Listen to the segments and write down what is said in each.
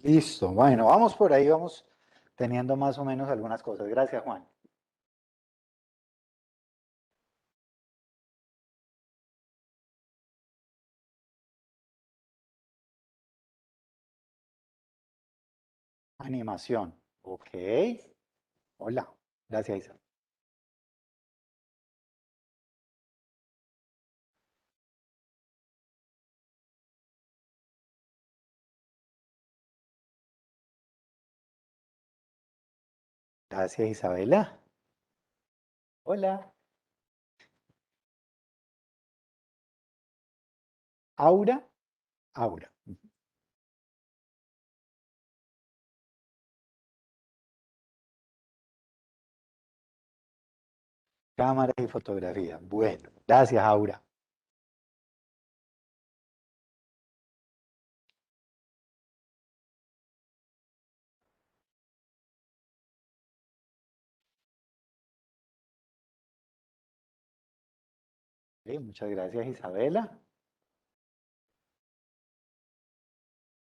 Listo. Bueno, vamos por ahí, vamos teniendo más o menos algunas cosas. Gracias, Juan. Animación. Ok. Hola. Gracias, Isa. Gracias, Isabela. Hola. Aura. Aura. Cámaras y fotografía. Bueno, gracias, Aura. Muchas gracias, Isabela.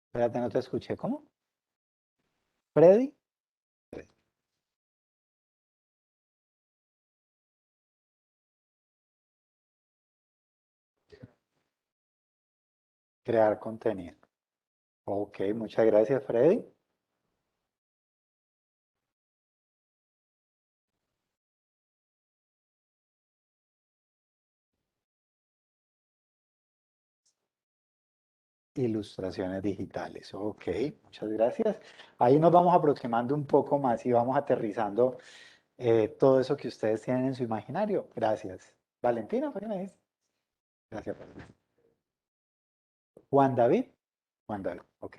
Espérate, no te escuché. ¿Cómo? Freddy. Crear contenido. Ok, muchas gracias, Freddy. Ilustraciones digitales. Ok, muchas gracias. Ahí nos vamos aproximando un poco más y vamos aterrizando todo eso que ustedes tienen en su imaginario. Gracias. Valentina, ¿fue que me dijiste? Gracias. Juan David. Juan David, ok.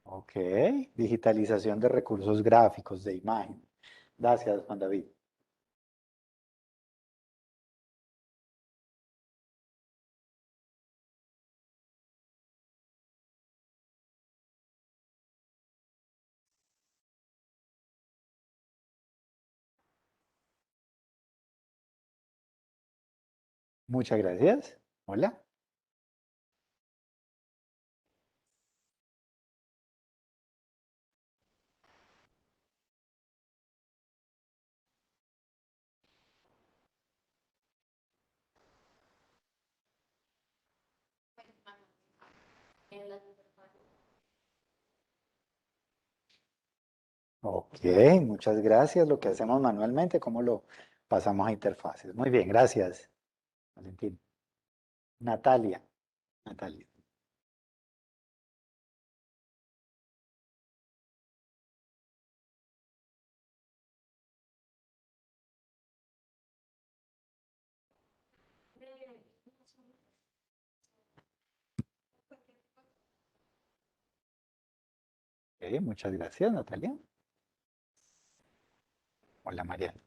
Ok, digitalización de recursos gráficos, de imagen. Gracias, Juan David. Muchas gracias. Hola. Ok, muchas gracias. Lo que hacemos manualmente, ¿cómo lo pasamos a interfaces? Muy bien, gracias, Valentín. Natalia. Natalia. Ok, muchas gracias, Natalia. Hola, Mariana.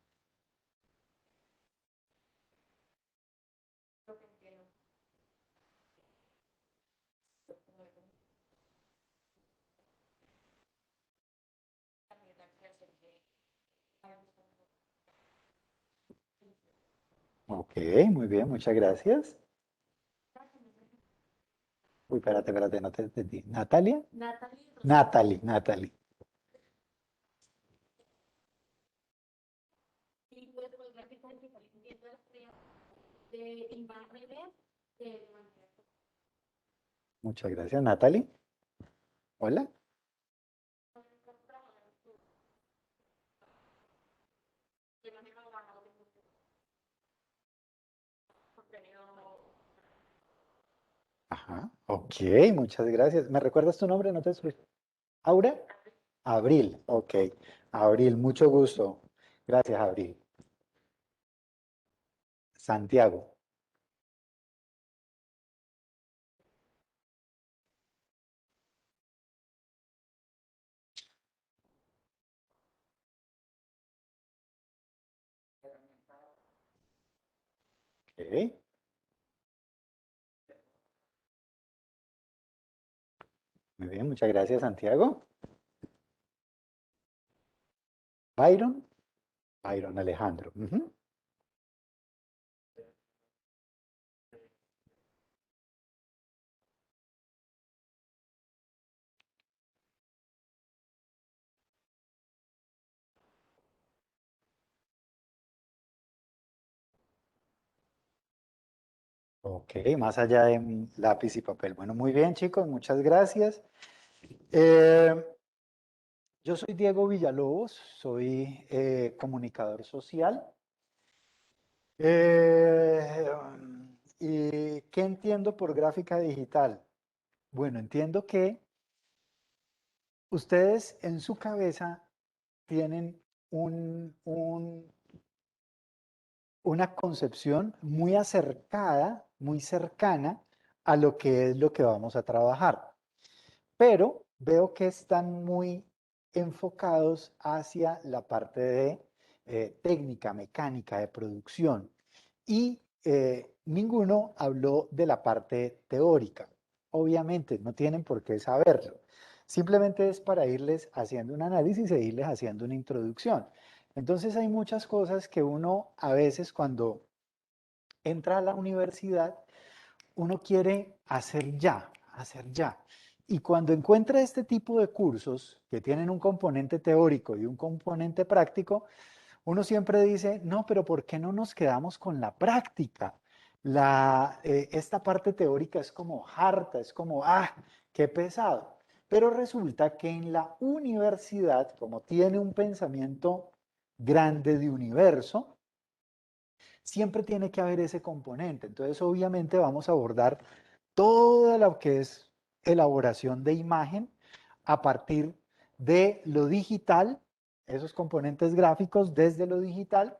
Ok, muy bien, muchas gracias. Uy, espérate, no te entendí. ¿Natalia? Natalie, Natalie. Muchas gracias, Natalie. Hola. Ajá. Ok, muchas gracias. ¿Me recuerdas tu nombre? No te escuché. ¿Aura? Abril. Ok. Abril, mucho gusto. Gracias, Abril. Santiago. Ok. Muy bien, muchas gracias, Santiago. Byron. Byron Alejandro. Ujú. Ok, más allá de lápiz y papel. Bueno, muy bien, chicos, muchas gracias. Eh, yo soy Diego Villalobos, soy comunicador social. Eh, ¿Y qué entiendo por gráfica digital? Bueno, entiendo que ustedes en su cabeza tienen una concepción muy acercada, muy cercana a lo que es lo que vamos a trabajar. Pero veo que están muy enfocados hacia la parte de técnica, mecánica, de producción. Y ninguno habló de la parte teórica. Obviamente, no tienen por qué saberlo. Simplemente es para irles haciendo un análisis e irles haciendo una introducción. Entonces hay muchas cosas que uno a veces cuando entra a la universidad uno quiere hacer ya, hacer ya. Y cuando encuentra este tipo de cursos que tienen un componente teórico y un componente práctico, uno siempre dice, no, pero ¿por qué no nos quedamos con la práctica? Esta parte teórica es como harta, es como, qué pesado. Pero resulta que en la universidad, como tiene un pensamiento grande de universo, siempre tiene que haber ese componente. Entonces, obviamente vamos a abordar toda lo que es elaboración de imagen a partir de lo digital, esos componentes gráficos desde lo digital,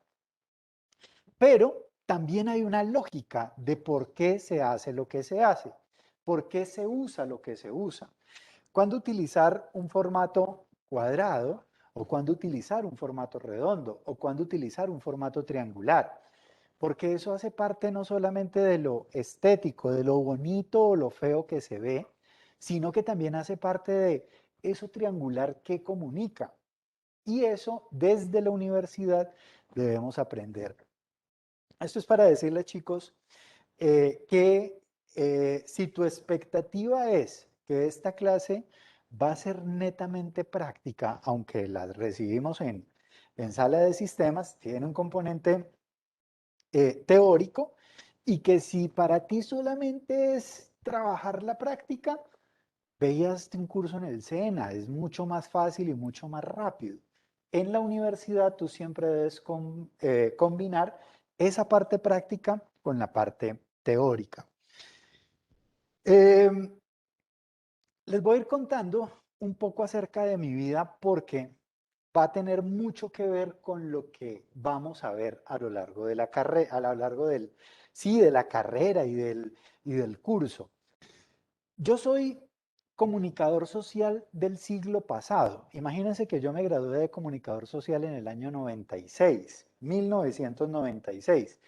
pero también hay una lógica de por qué se hace lo que se hace, por qué se usa lo que se usa. Cuándo utilizar un formato cuadrado o cuándo utilizar un formato redondo o cuándo utilizar un formato triangular. Porque eso hace parte no solamente de lo estético, de lo bonito o lo feo que se ve, sino que también hace parte de eso triangular que comunica. Y eso desde la universidad debemos aprender. Esto es para decirles, chicos, que si tu expectativa es que esta clase va a ser netamente práctica, aunque la recibimos en sala de sistemas, tiene un componente teórico y que si para ti solamente es trabajar la práctica, veías un curso en el SENA, es mucho más fácil y mucho más rápido. En la universidad tú siempre debes combinar esa parte práctica con la parte teórica. Eh, Les voy a ir contando un poco acerca de mi vida porque va a tener mucho que ver con lo que vamos a ver a lo largo de la carrera, a lo largo del, sí, de la carrera y del curso. Yo soy comunicador social del siglo pasado. Imagínense que yo me gradué de comunicador social en el año 96, 1996.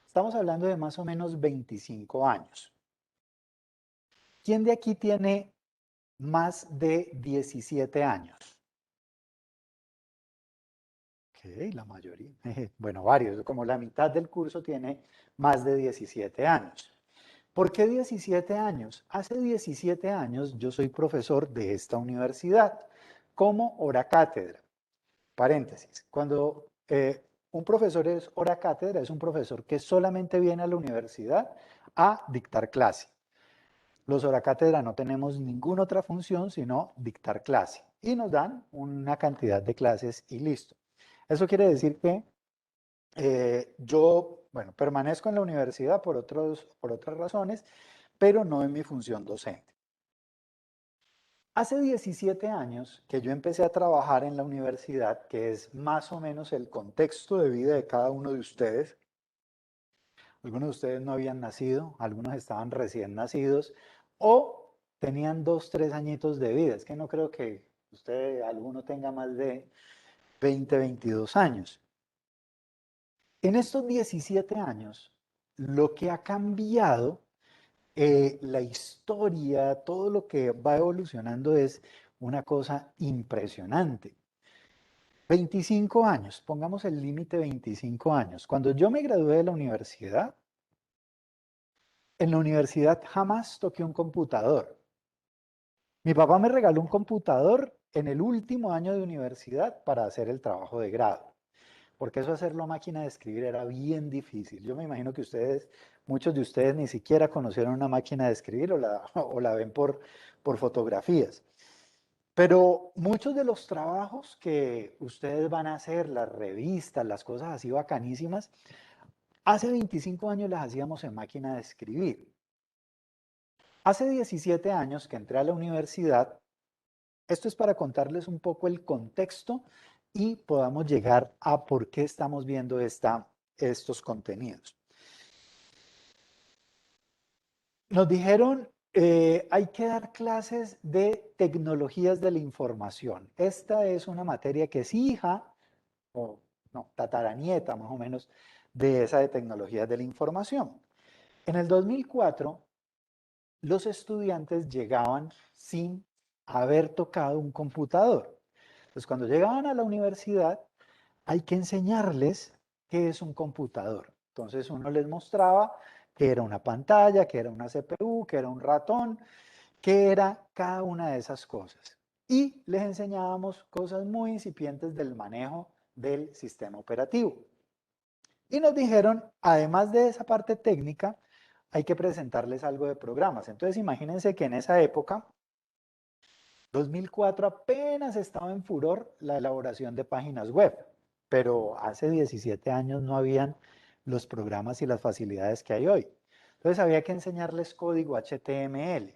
Estamos hablando de más o menos 25 años. ¿Quién de aquí tiene más de 17 años? Ok, la mayoría. Bueno, varios, como la mitad del curso tiene más de 17 años. ¿Por qué 17 años? Hace 17 años yo soy profesor de esta universidad como hora cátedra. Paréntesis, cuando un profesor es hora cátedra, es un profesor que solamente viene a la universidad a dictar clase. Los hora cátedra no tenemos ninguna otra función sino dictar clase y nos dan una cantidad de clases y listo. Eso quiere decir que yo, bueno, permanezco en la universidad por otras razones, pero no en mi función docente. Hace 17 años que yo empecé a trabajar en la universidad, que es más o menos el contexto de vida de cada uno de ustedes. Algunos de ustedes no habían nacido, algunos estaban recién nacidos o tenían 2, 3 añitos de vida. Es que no creo que usted, alguno tenga más de 20, 22 años. En estos 17 años, lo que ha cambiado la historia, todo lo que va evolucionando es una cosa impresionante. 25 años, pongamos el límite 25 años. Cuando yo me gradué de la universidad, en la universidad jamás toqué un computador. Mi papá me regaló un computador en el último año de universidad para hacer el trabajo de grado, porque eso hacerlo a máquina de escribir era bien difícil. Yo me imagino que ustedes, muchos de ustedes ni siquiera conocieron una máquina de escribir o la ven por fotografías. Pero muchos de los trabajos que ustedes van a hacer, las revistas, las cosas así bacanísimas, hace 25 años las hacíamos en máquina de escribir. Hace 17 años que entré a la universidad, esto es para contarles un poco el contexto y podamos llegar a por qué estamos viendo estos contenidos. Nos dijeron, hay que dar clases de tecnologías de la información. Esta es una materia que es hija, o no, tataranieta más o menos, de esa de tecnologías de la información. En el 2004, los estudiantes llegaban sin haber tocado un computador. Entonces, cuando llegaban a la universidad, hay que enseñarles qué es un computador. Entonces, uno les mostraba qué era una pantalla, qué era una CPU, qué era un ratón, qué era cada una de esas cosas. Y les enseñábamos cosas muy incipientes del manejo del sistema operativo. Y nos dijeron, además de esa parte técnica, hay que presentarles algo de programas. Entonces imagínense que en esa época, 2004, apenas estaba en furor la elaboración de páginas web, pero hace 17 años no habían los programas y las facilidades que hay hoy. Entonces había que enseñarles código HTML.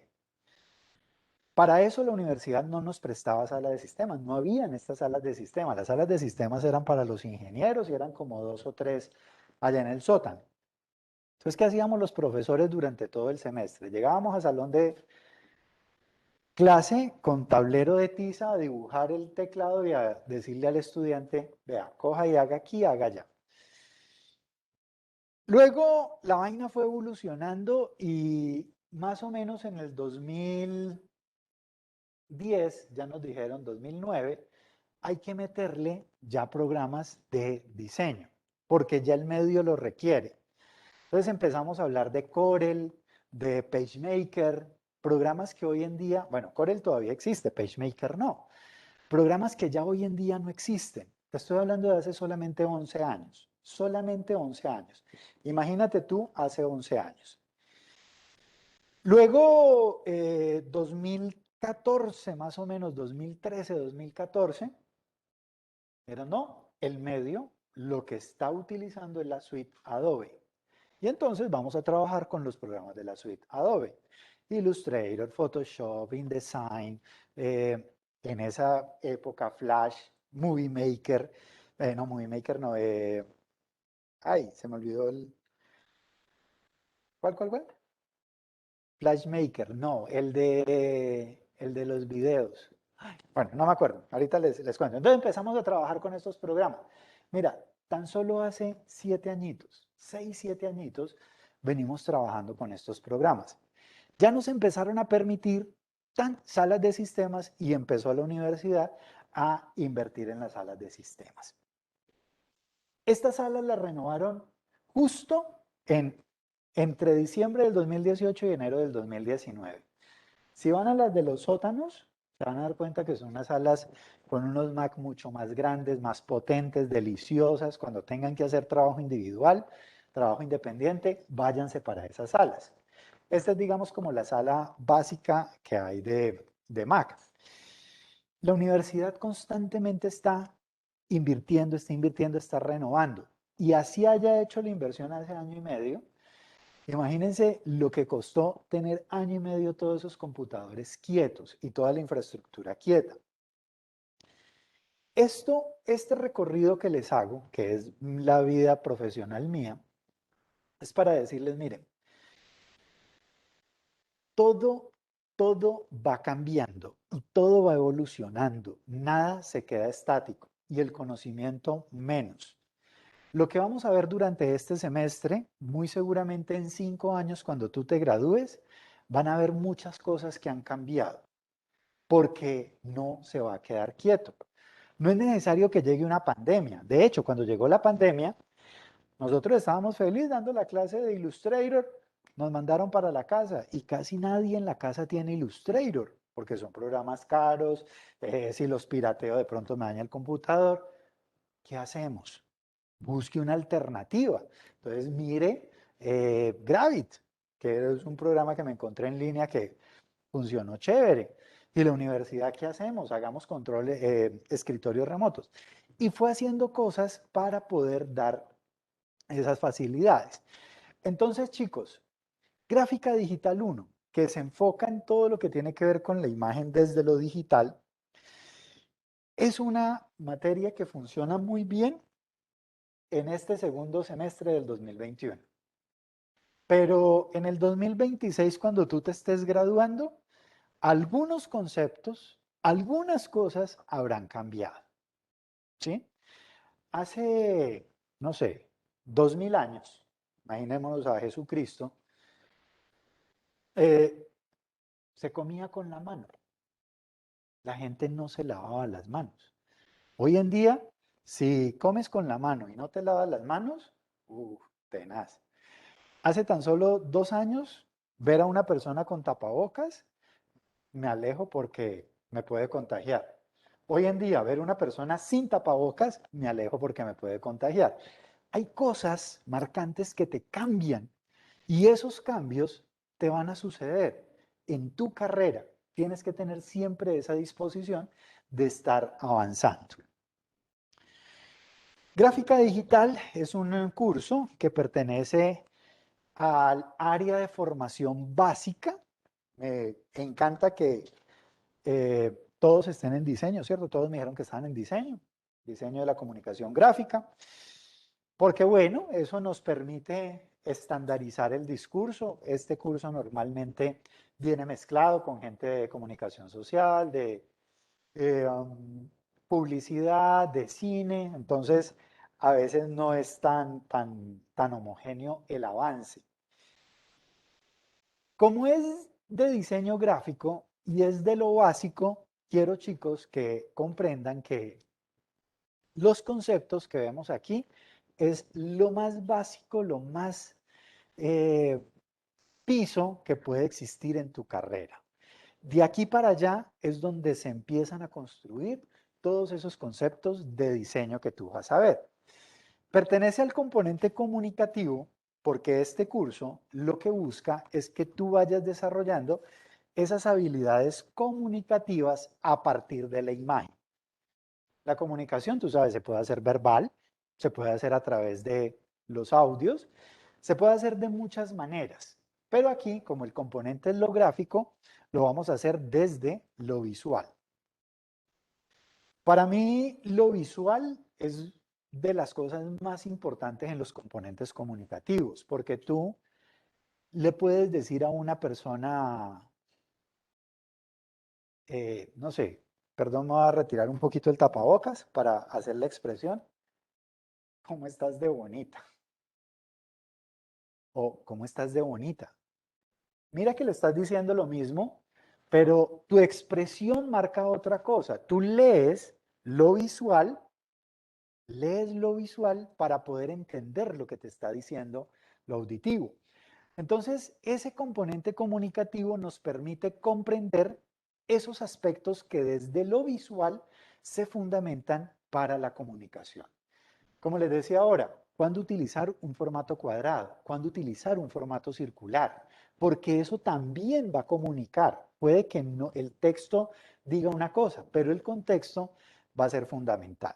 Para eso la universidad no nos prestaba sala de sistemas, no habían estas salas de sistemas. Las salas de sistemas eran para los ingenieros y eran como 2 o 3 allá en el sótano. Entonces, ¿qué hacíamos los profesores durante todo el semestre? Llegábamos al salón de clase con tablero de tiza a dibujar el teclado y a decirle al estudiante, vea, coja y haga aquí, haga allá. Luego la vaina fue evolucionando y más o menos en el 2010, ya nos dijeron 2009, hay que meterle ya programas de diseño, porque ya el medio lo requiere. Entonces empezamos a hablar de Corel, de PageMaker, programas que hoy en día, bueno, Corel todavía existe, PageMaker no, programas que ya hoy en día no existen. Te estoy hablando de hace solamente 11 años. Imagínate tú hace 11 años. Luego, 2014, más o menos, 2013, 2014, pero no, el medio lo que está utilizando es la suite Adobe. Y entonces vamos a trabajar con los programas de la suite Adobe. Illustrator, Photoshop, InDesign, en esa época Flash, Movie Maker, no, Movie Maker no, ay, se me olvidó ¿cuál? Flash Maker, no, el de los videos. Ay, bueno, no me acuerdo, ahorita les cuento. Entonces empezamos a trabajar con estos programas. Mira, tan solo hace 7 añitos, 6, 7 añitos, venimos trabajando con estos programas. Ya nos empezaron a permitir salas de sistemas y empezó la universidad a invertir en las salas de sistemas. Estas salas las renovaron justo entre diciembre del 2018 y enero del 2019. Si van a las de los sótanos, se van a dar cuenta que son unas salas con unos Mac mucho más grandes, más potentes, deliciosas. Cuando tengan que hacer trabajo individual, trabajo independiente, váyanse para esas salas. Esta es, digamos, como la sala básica que hay de Mac. La universidad constantemente está invirtiendo, está renovando. Y así haya hecho la inversión hace año y medio. Imagínense lo que costó tener año y medio todos esos computadores quietos y toda la infraestructura quieta. Este recorrido que les hago, que es la vida profesional mía, es para decirles, miren, todo, todo va cambiando y todo va evolucionando. Nada se queda estático y el conocimiento menos. Lo que vamos a ver durante este semestre, muy seguramente en 5 años, cuando tú te gradúes, van a haber muchas cosas que han cambiado, porque no se va a quedar quieto. No es necesario que llegue una pandemia. De hecho, cuando llegó la pandemia, nosotros estábamos felices dando la clase de Illustrator, nos mandaron para la casa y casi nadie en la casa tiene Illustrator, porque son programas caros, si los pirateo de pronto me daña el computador. ¿Qué hacemos? Busque una alternativa. Entonces mire Gravit, que es un programa que me encontré en línea que funcionó chévere. ¿Y la universidad qué hacemos? Hagamos controles, escritorios remotos. Y fue haciendo cosas para poder dar esas facilidades. Entonces, chicos, gráfica digital uno, que se enfoca en todo lo que tiene que ver con la imagen desde lo digital, es una materia que funciona muy bien en este segundo semestre del 2021. Pero en el 2026, cuando tú te estés graduando, algunos conceptos, algunas cosas habrán cambiado, ¿sí? Hace, no sé, 2000 años, imaginémonos a Jesucristo, eh, se comía con la mano. La gente no se lavaba las manos. Hoy en día, si comes con la mano y no te lavas las manos, tenaz. Hace tan solo 2 años, ver a una persona con tapabocas, me alejo porque me puede contagiar. Hoy en día, ver a una persona sin tapabocas, me alejo porque me puede contagiar. Hay cosas marcantes que te cambian y esos cambios te van a suceder en tu carrera. Tienes que tener siempre esa disposición de estar avanzando. Gráfica digital es un curso que pertenece al área de formación básica. Me encanta que todos estén en diseño, ¿cierto? Todos me dijeron que estaban en diseño, diseño de la comunicación gráfica, porque bueno, eso nos permite estandarizar el discurso. Este curso normalmente viene mezclado con gente de comunicación social, de publicidad, de cine, entonces a veces no es tan homogéneo el avance. Como es de diseño gráfico y es de lo básico, quiero chicos que comprendan que los conceptos que vemos aquí es lo más básico, lo más eh, piso que puede existir en tu carrera. De aquí para allá es donde se empiezan a construir todos esos conceptos de diseño que tú vas a ver. Pertenece al componente comunicativo porque este curso lo que busca es que tú vayas desarrollando esas habilidades comunicativas a partir de la imagen. La comunicación, tú sabes, se puede hacer verbal, se puede hacer a través de los audios, se puede hacer de muchas maneras, pero aquí, como el componente es lo gráfico, lo vamos a hacer desde lo visual. Para mí, lo visual es de las cosas más importantes en los componentes comunicativos, porque tú le puedes decir a una persona, no sé, perdón, me voy a retirar un poquito el tapabocas para hacer la expresión, ¿cómo estás de bonita? O ¿cómo estás de bonita? Mira que le estás diciendo lo mismo, pero tu expresión marca otra cosa. Tú lo visual lees lo visual para poder entender lo que te está diciendo lo auditivo. Entonces, ese componente comunicativo nos permite comprender esos aspectos que desde lo visual se fundamentan para la comunicación. Como les decía ahora, ¿cuándo utilizar un formato cuadrado? ¿Cuándo utilizar un formato circular? Porque eso también va a comunicar. Puede que no, el texto diga una cosa, pero el contexto va a ser fundamental.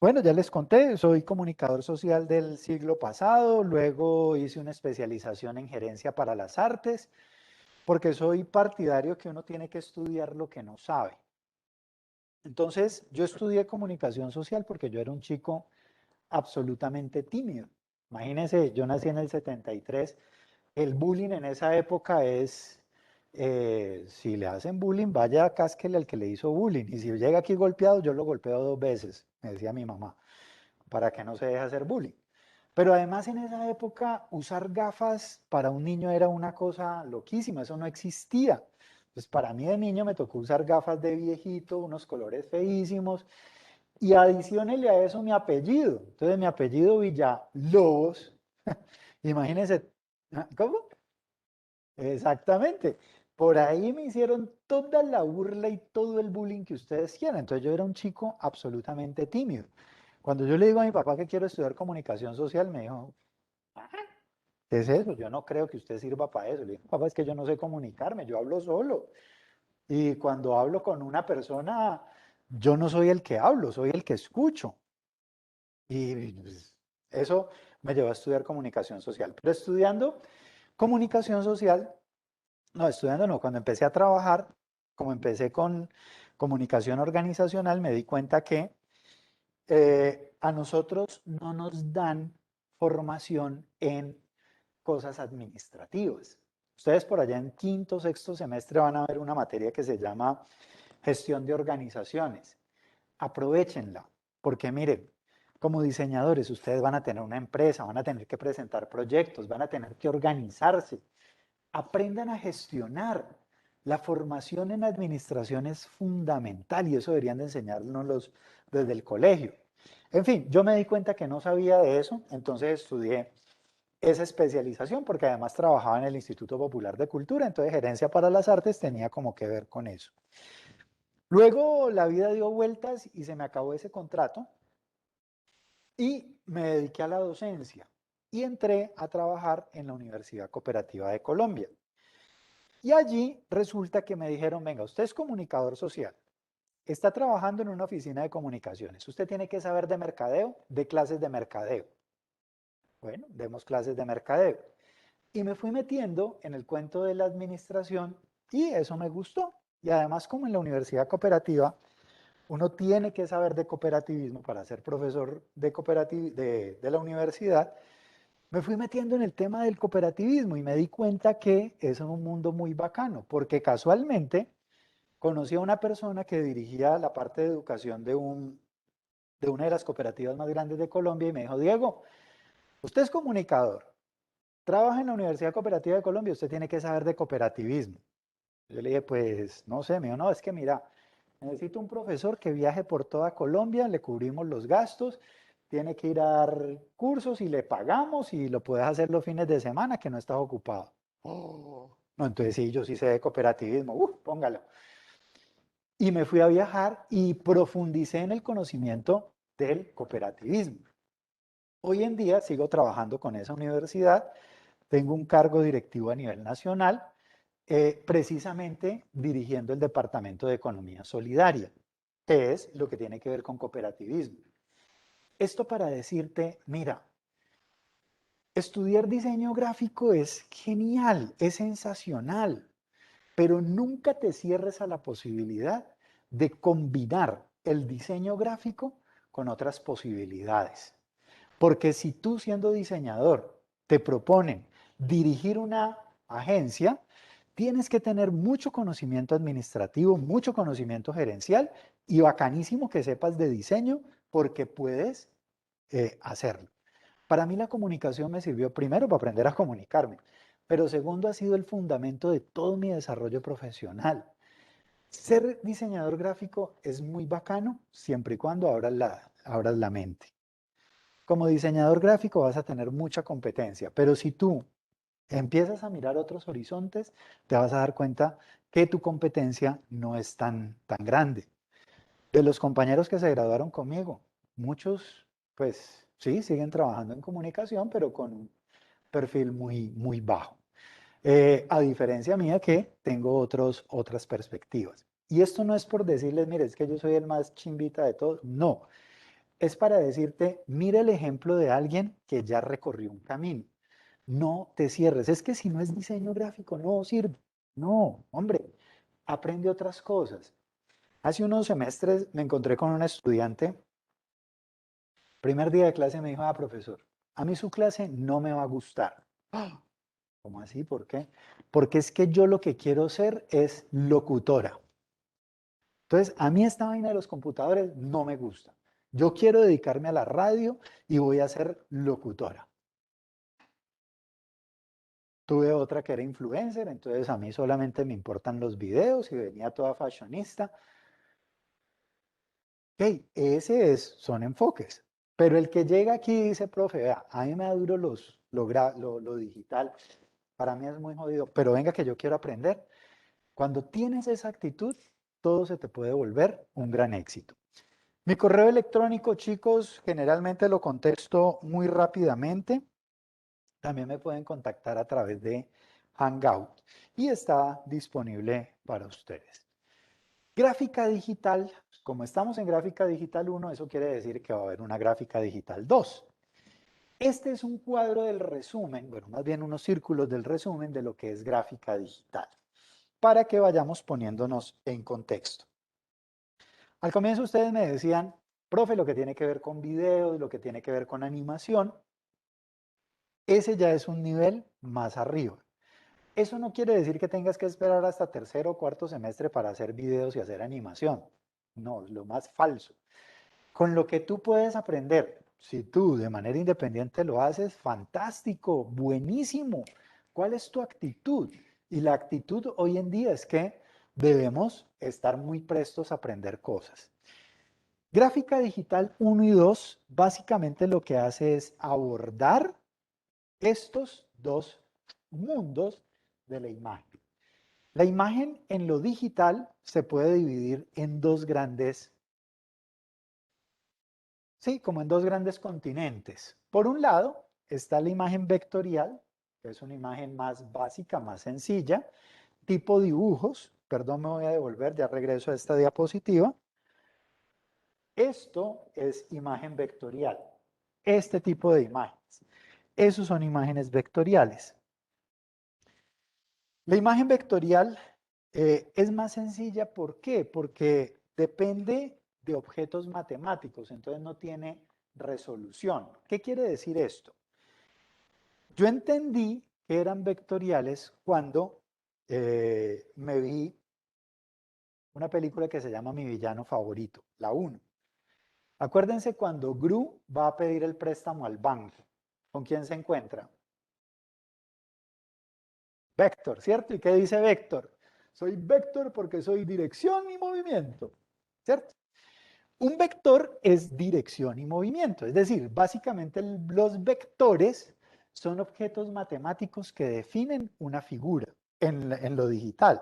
Bueno, ya les conté, soy comunicador social del siglo pasado, luego hice una especialización en gerencia para las artes, porque soy partidario que uno tiene que estudiar lo que no sabe. Entonces, yo estudié comunicación social porque yo era un chico absolutamente tímido. Imagínense, yo nací en el 73, el bullying en esa época es, si le hacen bullying, vaya, cásquele al que le hizo bullying, y si llega aquí golpeado, yo lo golpeo 2 veces, me decía mi mamá. para que no se deje hacer bullying. Pero además en esa época usar gafas para un niño era una cosa loquísima, eso no existía. Pues para mí de niño me tocó usar gafas de viejito, unos colores feísimos, y adiciónele a eso mi apellido. Entonces mi apellido Villalobos, imagínense, ¿cómo? Exactamente. Por ahí me hicieron toda la burla y todo el bullying que ustedes quieran. Entonces yo era un chico absolutamente tímido. Cuando yo le digo a mi papá que quiero estudiar comunicación social, me dijo, ¿qué es eso? Yo no creo que usted sirva para eso. Le dije, papá, es que yo no sé comunicarme, yo hablo solo. Y cuando hablo con una persona, yo no soy el que hablo, soy el que escucho. Y pues, eso me llevó a estudiar comunicación social. Pero estudiando comunicación social, no, estudiando no, cuando empecé a trabajar, como empecé con comunicación organizacional, me di cuenta que a nosotros no nos dan formación en cosas administrativas. Ustedes por allá en quinto, sexto semestre van a ver una materia que se llama gestión de organizaciones. Aprovéchenla, porque miren, como diseñadores ustedes van a tener una empresa, van a tener que presentar proyectos, van a tener que organizarse. Aprendan a gestionar. La formación en administración es fundamental y eso deberían de enseñárnoslos desde el colegio. En fin, yo me di cuenta que no sabía de eso, entonces estudié esa especialización porque además trabajaba en el Instituto Popular de Cultura, entonces Gerencia para las Artes tenía como que ver con eso. Luego la vida dio vueltas y se me acabó ese contrato y me dediqué a la docencia y entré a trabajar en la Universidad Cooperativa de Colombia. Y allí resulta que me dijeron, venga, usted es comunicador social, está trabajando en una oficina de comunicaciones, usted tiene que saber de mercadeo, de clases de mercadeo. Bueno, demos clases de mercadeo. Y me fui metiendo en el cuento de la administración y eso me gustó. Y además, como en la universidad cooperativa, uno tiene que saber de cooperativismo para ser profesor de la universidad, me fui metiendo en el tema del cooperativismo y me di cuenta que es un mundo muy bacano, porque casualmente conocí a una persona que dirigía la parte de educación de una de las cooperativas más grandes de Colombia y me dijo, Diego, usted es comunicador, trabaja en la Universidad Cooperativa de Colombia, usted tiene que saber de cooperativismo. Yo le dije, pues no sé, me dijo, no, es que mira, necesito un profesor que viaje por toda Colombia, le cubrimos los gastos, tiene que ir a dar cursos y le pagamos y lo puedes hacer los fines de semana que no estás ocupado. Oh. No, entonces sí, yo sí sé de cooperativismo, póngalo. Y me fui a viajar y profundicé en el conocimiento del cooperativismo. Hoy en día sigo trabajando con esa universidad, tengo un cargo directivo a nivel nacional, precisamente dirigiendo el Departamento de Economía Solidaria, que es lo que tiene que ver con cooperativismo. Esto para decirte, mira, estudiar diseño gráfico es genial, es sensacional, pero nunca te cierres a la posibilidad de combinar el diseño gráfico con otras posibilidades. Porque si tú siendo diseñador te proponen dirigir una agencia, tienes que tener mucho conocimiento administrativo, mucho conocimiento gerencial y bacanísimo que sepas de diseño porque puedes hacerlo. Para mí la comunicación me sirvió primero para aprender a comunicarme, pero segundo ha sido el fundamento de todo mi desarrollo profesional. Ser diseñador gráfico es muy bacano siempre y cuando abras la mente. Como diseñador gráfico vas a tener mucha competencia, pero si tú empiezas a mirar otros horizontes, te vas a dar cuenta que tu competencia no es tan grande. De los compañeros que se graduaron conmigo, muchos, pues sí, siguen trabajando en comunicación, pero con un perfil muy bajo. A diferencia mía que tengo otras perspectivas. Y esto no es por decirles, mire, es que yo soy el más chimbita de todos. No, es para decirte, mira el ejemplo de alguien que ya recorrió un camino. No te cierres. Es que si no es diseño gráfico, no sirve. No, hombre, aprende otras cosas. Hace unos semestres me encontré con un estudiante. Primer día de clase me dijo, profesor, a mí su clase no me va a gustar. ¡Ah! ¿Cómo así? ¿Por qué? Porque es que yo lo que quiero ser es locutora. Entonces, a mí esta vaina de los computadores no me gusta. Yo quiero dedicarme a la radio y voy a ser locutora. Tuve otra que era influencer, entonces a mí solamente me importan los videos y venía toda fashionista. Ok, son enfoques. Pero el que llega aquí y dice, profe, vea, a mí me da duro lo digital, para mí es muy jodido, pero venga que yo quiero aprender. Cuando tienes esa actitud, todo se te puede volver un gran éxito. Mi correo electrónico, chicos, generalmente lo contesto muy rápidamente. También me pueden contactar a través de Hangout y está disponible para ustedes. Gráfica digital, como estamos en gráfica digital 1, eso quiere decir que va a haber una gráfica digital 2. Este es un cuadro del resumen, bueno, más bien unos círculos del resumen de lo que es gráfica digital, para que vayamos poniéndonos en contexto. Al comienzo ustedes me decían, profe, lo que tiene que ver con videos, lo que tiene que ver con animación, ese ya es un nivel más arriba. Eso no quiere decir que tengas que esperar hasta tercero o cuarto semestre para hacer videos y hacer animación. No, es lo más falso. Con lo que tú puedes aprender, si tú de manera independiente lo haces, fantástico, buenísimo. ¿Cuál es tu actitud? Y la actitud hoy en día es que debemos estar muy prestos a aprender cosas. Gráfica digital 1 y 2 básicamente lo que hace es abordar estos dos mundos de la imagen. La imagen en lo digital se puede dividir en dos grandes, sí, como en dos grandes continentes. Por un lado está la imagen vectorial, que es una imagen más básica, más sencilla, tipo dibujos. Perdón, me voy a devolver, ya regreso a esta diapositiva. Esto es imagen vectorial, este tipo de imágenes. Esos son imágenes vectoriales. La imagen vectorial es más sencilla, ¿por qué? Porque depende de objetos matemáticos, entonces no tiene resolución. ¿Qué quiere decir esto? Yo entendí que eran vectoriales cuando me vi una película que se llama Mi villano favorito, la 1. Acuérdense cuando Gru va a pedir el préstamo al banco. ¿Con quién se encuentra? Vector, ¿cierto? ¿Y qué dice Vector? Soy vector porque soy dirección y movimiento, ¿cierto? Un vector es dirección y movimiento, es decir, básicamente los vectores son objetos matemáticos que definen una figura en lo digital.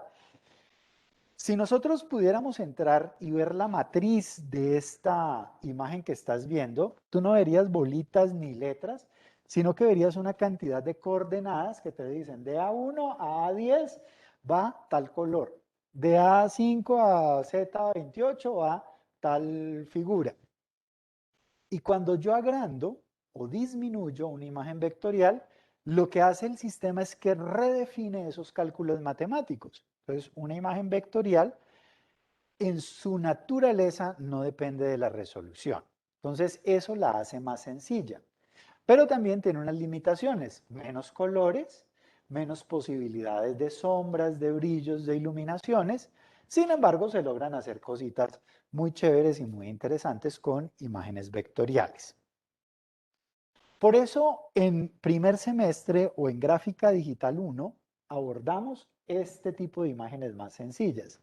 Si nosotros pudiéramos entrar y ver la matriz de esta imagen que estás viendo, tú no verías bolitas ni letras, sino que verías una cantidad de coordenadas que te dicen de A1 a A10 va tal color, de A5 a Z28 va tal figura. Y cuando yo agrando o disminuyo una imagen vectorial, lo que hace el sistema es que redefine esos cálculos matemáticos. Entonces, una imagen vectorial en su naturaleza no depende de la resolución. Entonces, eso la hace más sencilla. Pero también tiene unas limitaciones, menos colores, menos posibilidades de sombras, de brillos, de iluminaciones. Sin embargo, se logran hacer cositas muy chéveres y muy interesantes con imágenes vectoriales. Por eso, en primer semestre o en Gráfica Digital 1, abordamos este tipo de imágenes más sencillas.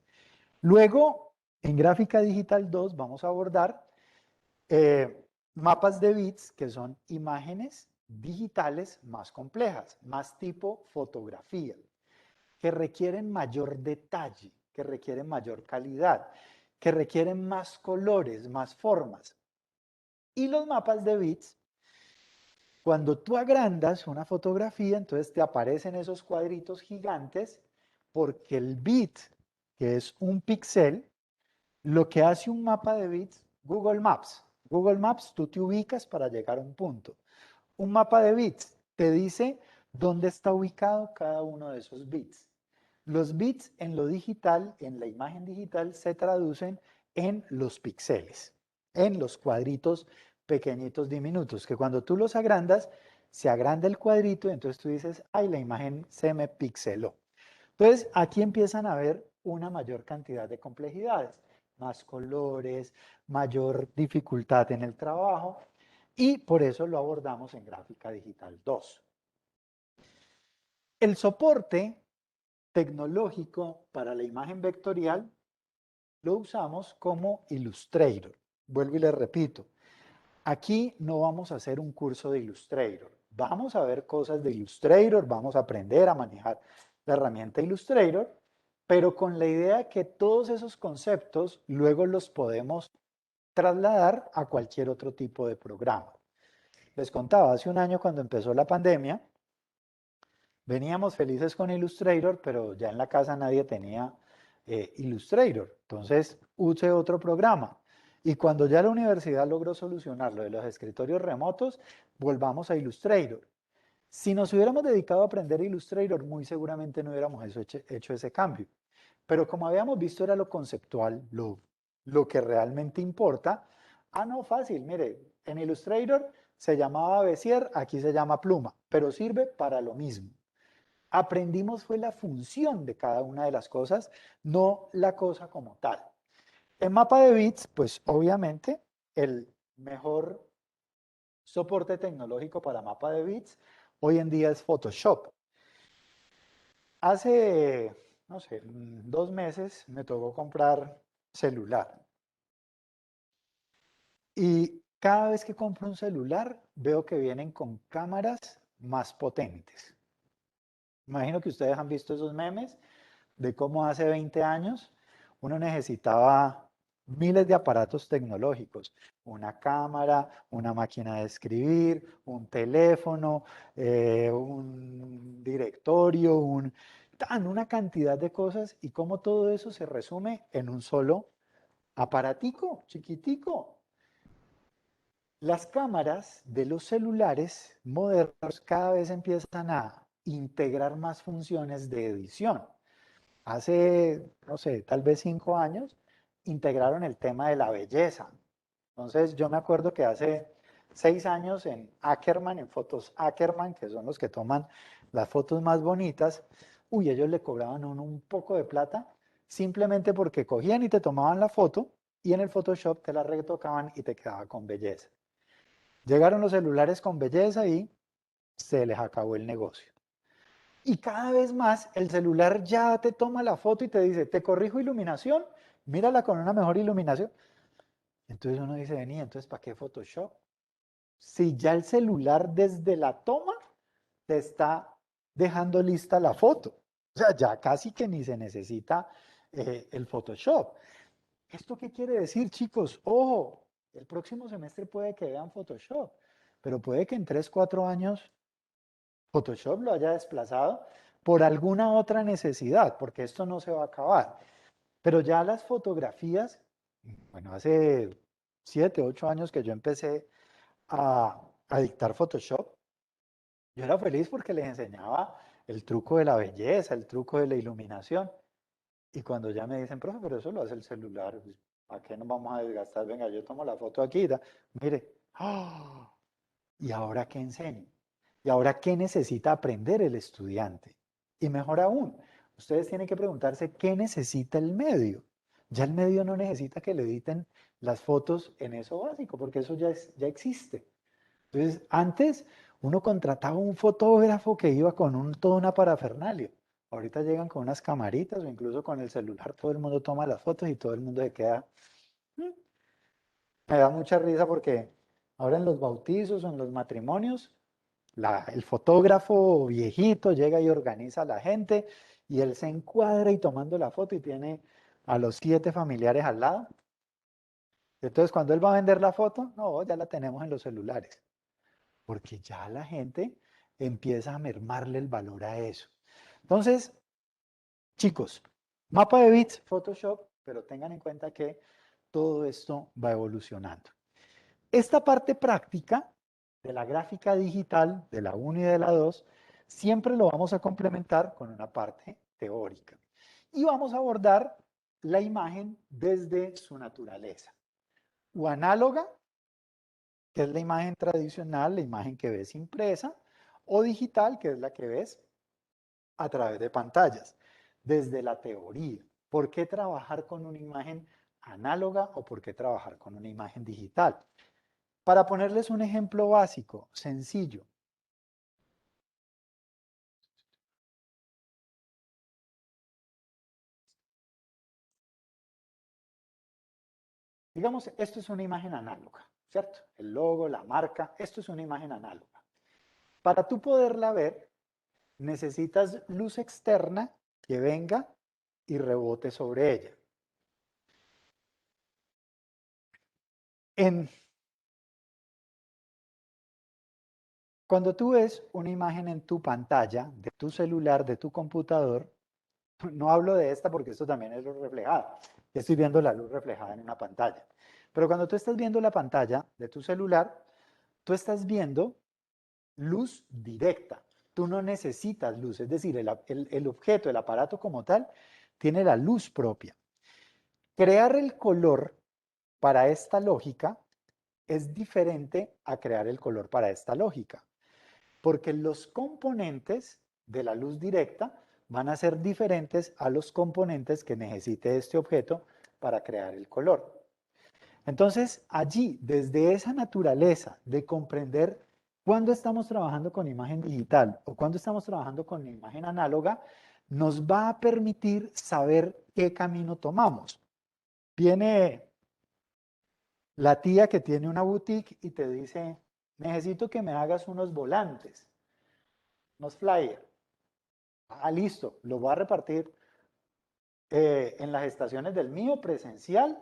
Luego, en Gráfica Digital 2, vamos a abordar mapas de bits, que son imágenes digitales más complejas, más tipo fotografía, que requieren mayor detalle, que requieren mayor calidad, que requieren más colores, más formas. Y los mapas de bits, cuando tú agrandas una fotografía, entonces te aparecen esos cuadritos gigantes, porque el bit, que es un píxel, lo que hace un mapa de bits, Google Maps. Google Maps, tú te ubicas para llegar a un punto. Un mapa de bits te dice dónde está ubicado cada uno de esos bits. Los bits en lo digital, en la imagen digital, se traducen en los píxeles, en los cuadritos pequeñitos diminutos, que cuando tú los agrandas, se agranda el cuadrito y entonces tú dices, ay, la imagen se me pixeló. Entonces, aquí empiezan a haber una mayor cantidad de complejidades. más colores, mayor dificultad en el trabajo, y por eso lo abordamos en Gráfica Digital 2. El soporte tecnológico para la imagen vectorial lo usamos como Illustrator. Vuelvo y les repito, aquí no vamos a hacer un curso de Illustrator. Vamos a ver cosas de Illustrator, vamos a aprender a manejar la herramienta Illustrator, pero con la idea de que todos esos conceptos luego los podemos trasladar a cualquier otro tipo de programa. Les contaba, hace un año cuando empezó la pandemia, veníamos felices con Illustrator, pero ya en la casa nadie tenía Illustrator. Entonces, use otro programa. Y cuando ya la universidad logró solucionar lo de los escritorios remotos, volvamos a Illustrator. Si nos hubiéramos dedicado a aprender Illustrator, muy seguramente no hubiéramos hecho ese cambio. Pero como habíamos visto era lo conceptual, lo que realmente importa. Ah, no, fácil, mire, en Illustrator se llamaba Bezier, aquí se llama Pluma, pero sirve para lo mismo. Aprendimos fue la función de cada una de las cosas, no la cosa como tal. En mapa de bits, pues obviamente el mejor soporte tecnológico para mapa de bits hoy en día es Photoshop. Hace, no sé, 2 meses me tocó comprar celular. Y cada vez que compro un celular, veo que vienen con cámaras más potentes. Imagino que ustedes han visto esos memes de cómo hace 20 años uno necesitaba miles de aparatos tecnológicos, una cámara, una máquina de escribir, un teléfono, un directorio, una cantidad de cosas y cómo todo eso se resume en un solo aparatico, chiquitico. Las cámaras de los celulares modernos cada vez empiezan a integrar más funciones de edición. Hace, no sé, tal vez 5 años, integraron el tema de la belleza. Entonces, yo me acuerdo que hace 6 años en Ackerman, en Fotos Ackerman, que son los que toman las fotos más bonitas, uy, ellos le cobraban un poco de plata simplemente porque cogían y te tomaban la foto y en el Photoshop te la retocaban y te quedaba con belleza. Llegaron los celulares con belleza y se les acabó el negocio. Y cada vez más el celular ya te toma la foto y te dice, te corrijo iluminación, mírala con una mejor iluminación. Entonces uno dice, vení, entonces ¿para qué Photoshop? Si ya el celular desde la toma te está dejando lista la foto. O sea, ya casi que ni se necesita el Photoshop. ¿Esto qué quiere decir, chicos? Ojo, el próximo semestre puede que vean Photoshop, pero puede que en 3, 4 años Photoshop lo haya desplazado por alguna otra necesidad, porque esto no se va a acabar. Pero ya las fotografías, bueno, hace 7, 8 años que yo empecé a dictar Photoshop, yo era feliz porque les enseñaba el truco de la belleza, el truco de la iluminación. Y cuando ya me dicen, profe, pero eso lo hace el celular, pues, ¿para qué nos vamos a desgastar? Venga, yo tomo la foto aquí, mire, ¡ah! ¿Y ahora qué enseño? ¿Y ahora qué necesita aprender el estudiante? Y mejor aún, ustedes tienen que preguntarse qué necesita el medio. Ya el medio no necesita que le editen las fotos en eso básico, porque eso ya existe. Entonces, antes uno contrataba un fotógrafo que iba con toda una parafernalia. Ahorita llegan con unas camaritas o incluso con el celular, todo el mundo toma las fotos y todo el mundo se queda. "Mm". Me da mucha risa porque ahora en los bautizos o en los matrimonios, el fotógrafo viejito llega y organiza a la gente y él se encuadra y tomando la foto y tiene a los 7 familiares al lado. Entonces, cuando él va a vender la foto, no, ya la tenemos en los celulares, porque ya la gente empieza a mermarle el valor a eso. Entonces, chicos, mapa de bits, Photoshop, pero tengan en cuenta que todo esto va evolucionando. Esta parte práctica de la gráfica digital, de la 1 y de la 2, siempre lo vamos a complementar con una parte teórica. Y vamos a abordar la imagen desde su naturaleza. O análoga, que es la imagen tradicional, la imagen que ves impresa, o digital, que es la que ves a través de pantallas. Desde la teoría, ¿por qué trabajar con una imagen análoga o por qué trabajar con una imagen digital. Para ponerles un ejemplo básico, sencillo. Digamos, esto es una imagen análoga, ¿cierto? El logo, la marca, esto es una imagen análoga. Para tú poderla ver, necesitas luz externa que venga y rebote sobre ella. Cuando tú ves una imagen en tu pantalla, de tu celular, de tu computador, no hablo de esta porque esto también es luz reflejada. Estoy viendo la luz reflejada en una pantalla. Pero cuando tú estás viendo la pantalla de tu celular, tú estás viendo luz directa. Tú no necesitas luz, es decir, el objeto, el aparato como tal, tiene la luz propia. Crear el color para esta lógica es diferente a crear el color para esta lógica, porque los componentes de la luz directa van a ser diferentes a los componentes que necesite este objeto para crear el color. Entonces, allí, desde esa naturaleza de comprender cuándo estamos trabajando con imagen digital o cuándo estamos trabajando con imagen análoga, nos va a permitir saber qué camino tomamos. Viene la tía que tiene una boutique y te dice, necesito que me hagas unos volantes, unos flyers. Ah, listo, lo voy a repartir en las estaciones del mío presencial.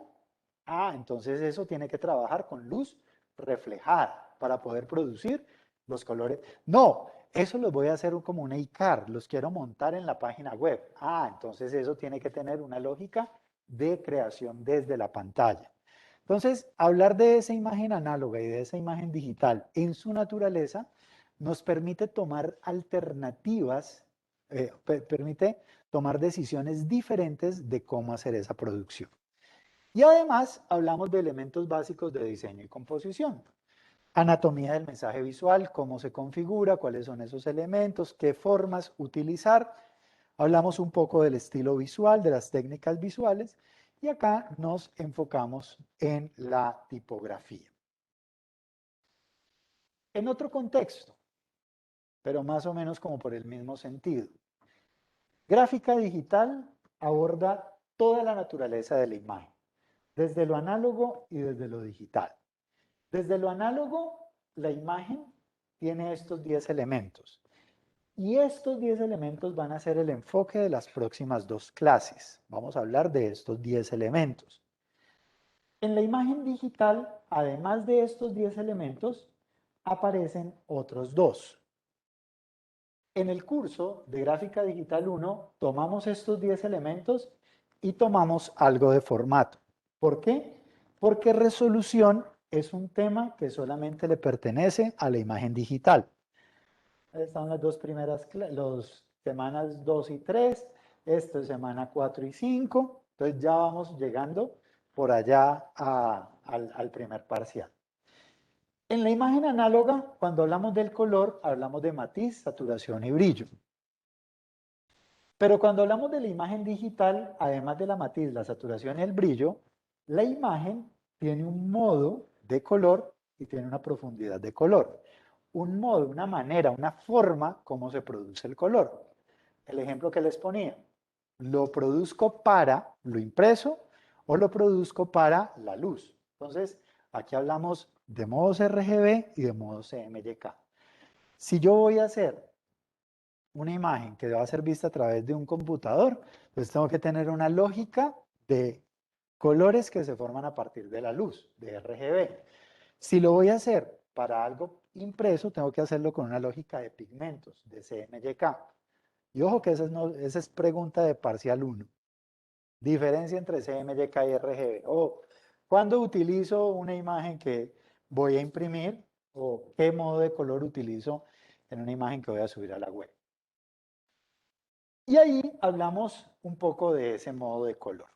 Ah, entonces eso tiene que trabajar con luz reflejada para poder producir los colores. No, eso los voy a hacer como una iCar, los quiero montar en la página web. Ah, entonces eso tiene que tener una lógica de creación desde la pantalla. Entonces, hablar de esa imagen análoga y de esa imagen digital en su naturaleza nos permite tomar alternativas, permite tomar decisiones diferentes de cómo hacer esa producción. Y además hablamos de elementos básicos de diseño y composición. Anatomía del mensaje visual, cómo se configura, cuáles son esos elementos, qué formas utilizar. Hablamos un poco del estilo visual, de las técnicas visuales, y acá nos enfocamos en la tipografía. En otro contexto, pero más o menos como por el mismo sentido. Gráfica digital aborda toda la naturaleza de la imagen, desde lo análogo y desde lo digital. Desde lo análogo, la imagen tiene estos 10 elementos. Y estos 10 elementos van a ser el enfoque de las próximas dos clases. Vamos a hablar de estos 10 elementos. En la imagen digital, además de estos 10 elementos, aparecen otros dos. En el curso de Gráfica Digital 1, tomamos estos 10 elementos y tomamos algo de formato. ¿Por qué? Porque resolución es un tema que solamente le pertenece a la imagen digital. Están las dos primeras semanas 2 y 3, esto es semana 4 y 5, entonces ya vamos llegando por allá al primer parcial. En la imagen análoga, cuando hablamos del color, hablamos de matiz, saturación y brillo. Pero cuando hablamos de la imagen digital, además de la matiz, la saturación y el brillo, la imagen tiene un modo de color y tiene una profundidad de color. Un modo, una manera, una forma como se produce el color. El ejemplo que les ponía, ¿lo produzco para lo impreso o lo produzco para la luz? Entonces, aquí hablamos de modos RGB y de modos CMYK. Si yo voy a hacer una imagen que va a ser vista a través de un computador, pues tengo que tener una lógica de colores que se forman a partir de la luz, de RGB. Si lo voy a hacer para algo impreso, tengo que hacerlo con una lógica de pigmentos, de CMYK. Y ojo que esa es pregunta de parcial 1. Diferencia entre CMYK y RGB. O cuando utilizo una imagen que voy a imprimir o qué modo de color utilizo en una imagen que voy a subir a la web. Y ahí hablamos un poco de ese modo de color.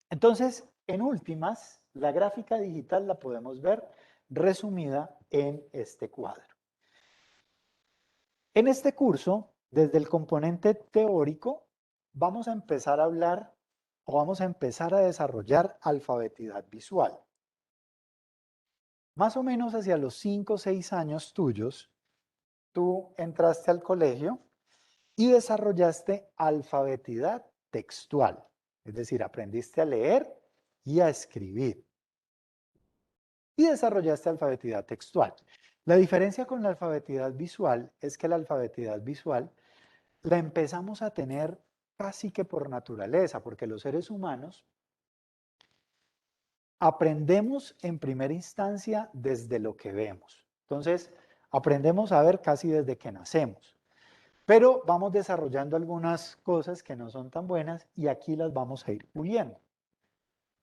Entonces, en últimas, la gráfica digital la podemos ver resumida en este cuadro. En este curso, desde el componente teórico, vamos a empezar a hablar o vamos a empezar a desarrollar alfabetidad visual. Más o menos hacia los 5 o 6 años tuyos, tú entraste al colegio y desarrollaste alfabetidad textual, es decir, aprendiste a leer y a escribir y desarrollaste alfabetidad textual. La diferencia con la alfabetidad visual es que la alfabetidad visual la empezamos a tener casi que por naturaleza, porque los seres humanos aprendemos en primera instancia desde lo que vemos. Entonces, aprendemos a ver casi desde que nacemos. Pero vamos desarrollando algunas cosas que no son tan buenas y aquí las vamos a ir puliendo.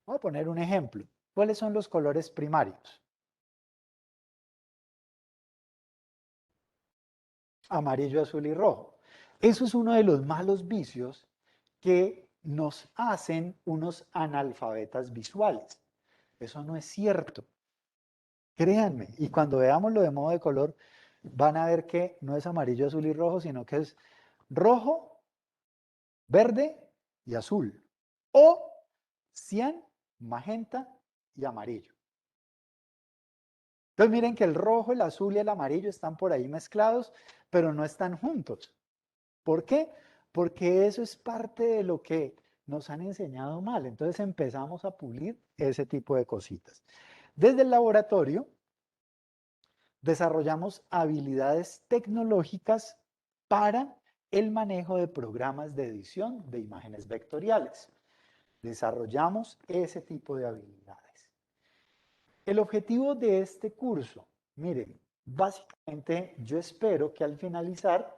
Voy a poner un ejemplo. ¿Cuáles son los colores primarios? Amarillo, azul y rojo. Eso es uno de los malos vicios que nos hacen unos analfabetas visuales. Eso no es cierto. Créanme. Y cuando veamos lo de modo de color, van a ver que no es amarillo, azul y rojo, sino que es rojo, verde y azul. O cian, magenta y amarillo. Entonces miren que el rojo, el azul y el amarillo están por ahí mezclados, pero no están juntos. ¿Por qué? Porque eso es parte de lo que nos han enseñado mal. Entonces empezamos a pulir ese tipo de cositas. Desde el laboratorio desarrollamos habilidades tecnológicas para el manejo de programas de edición de imágenes vectoriales. Desarrollamos ese tipo de habilidades. El objetivo de este curso, miren, básicamente yo espero que al finalizar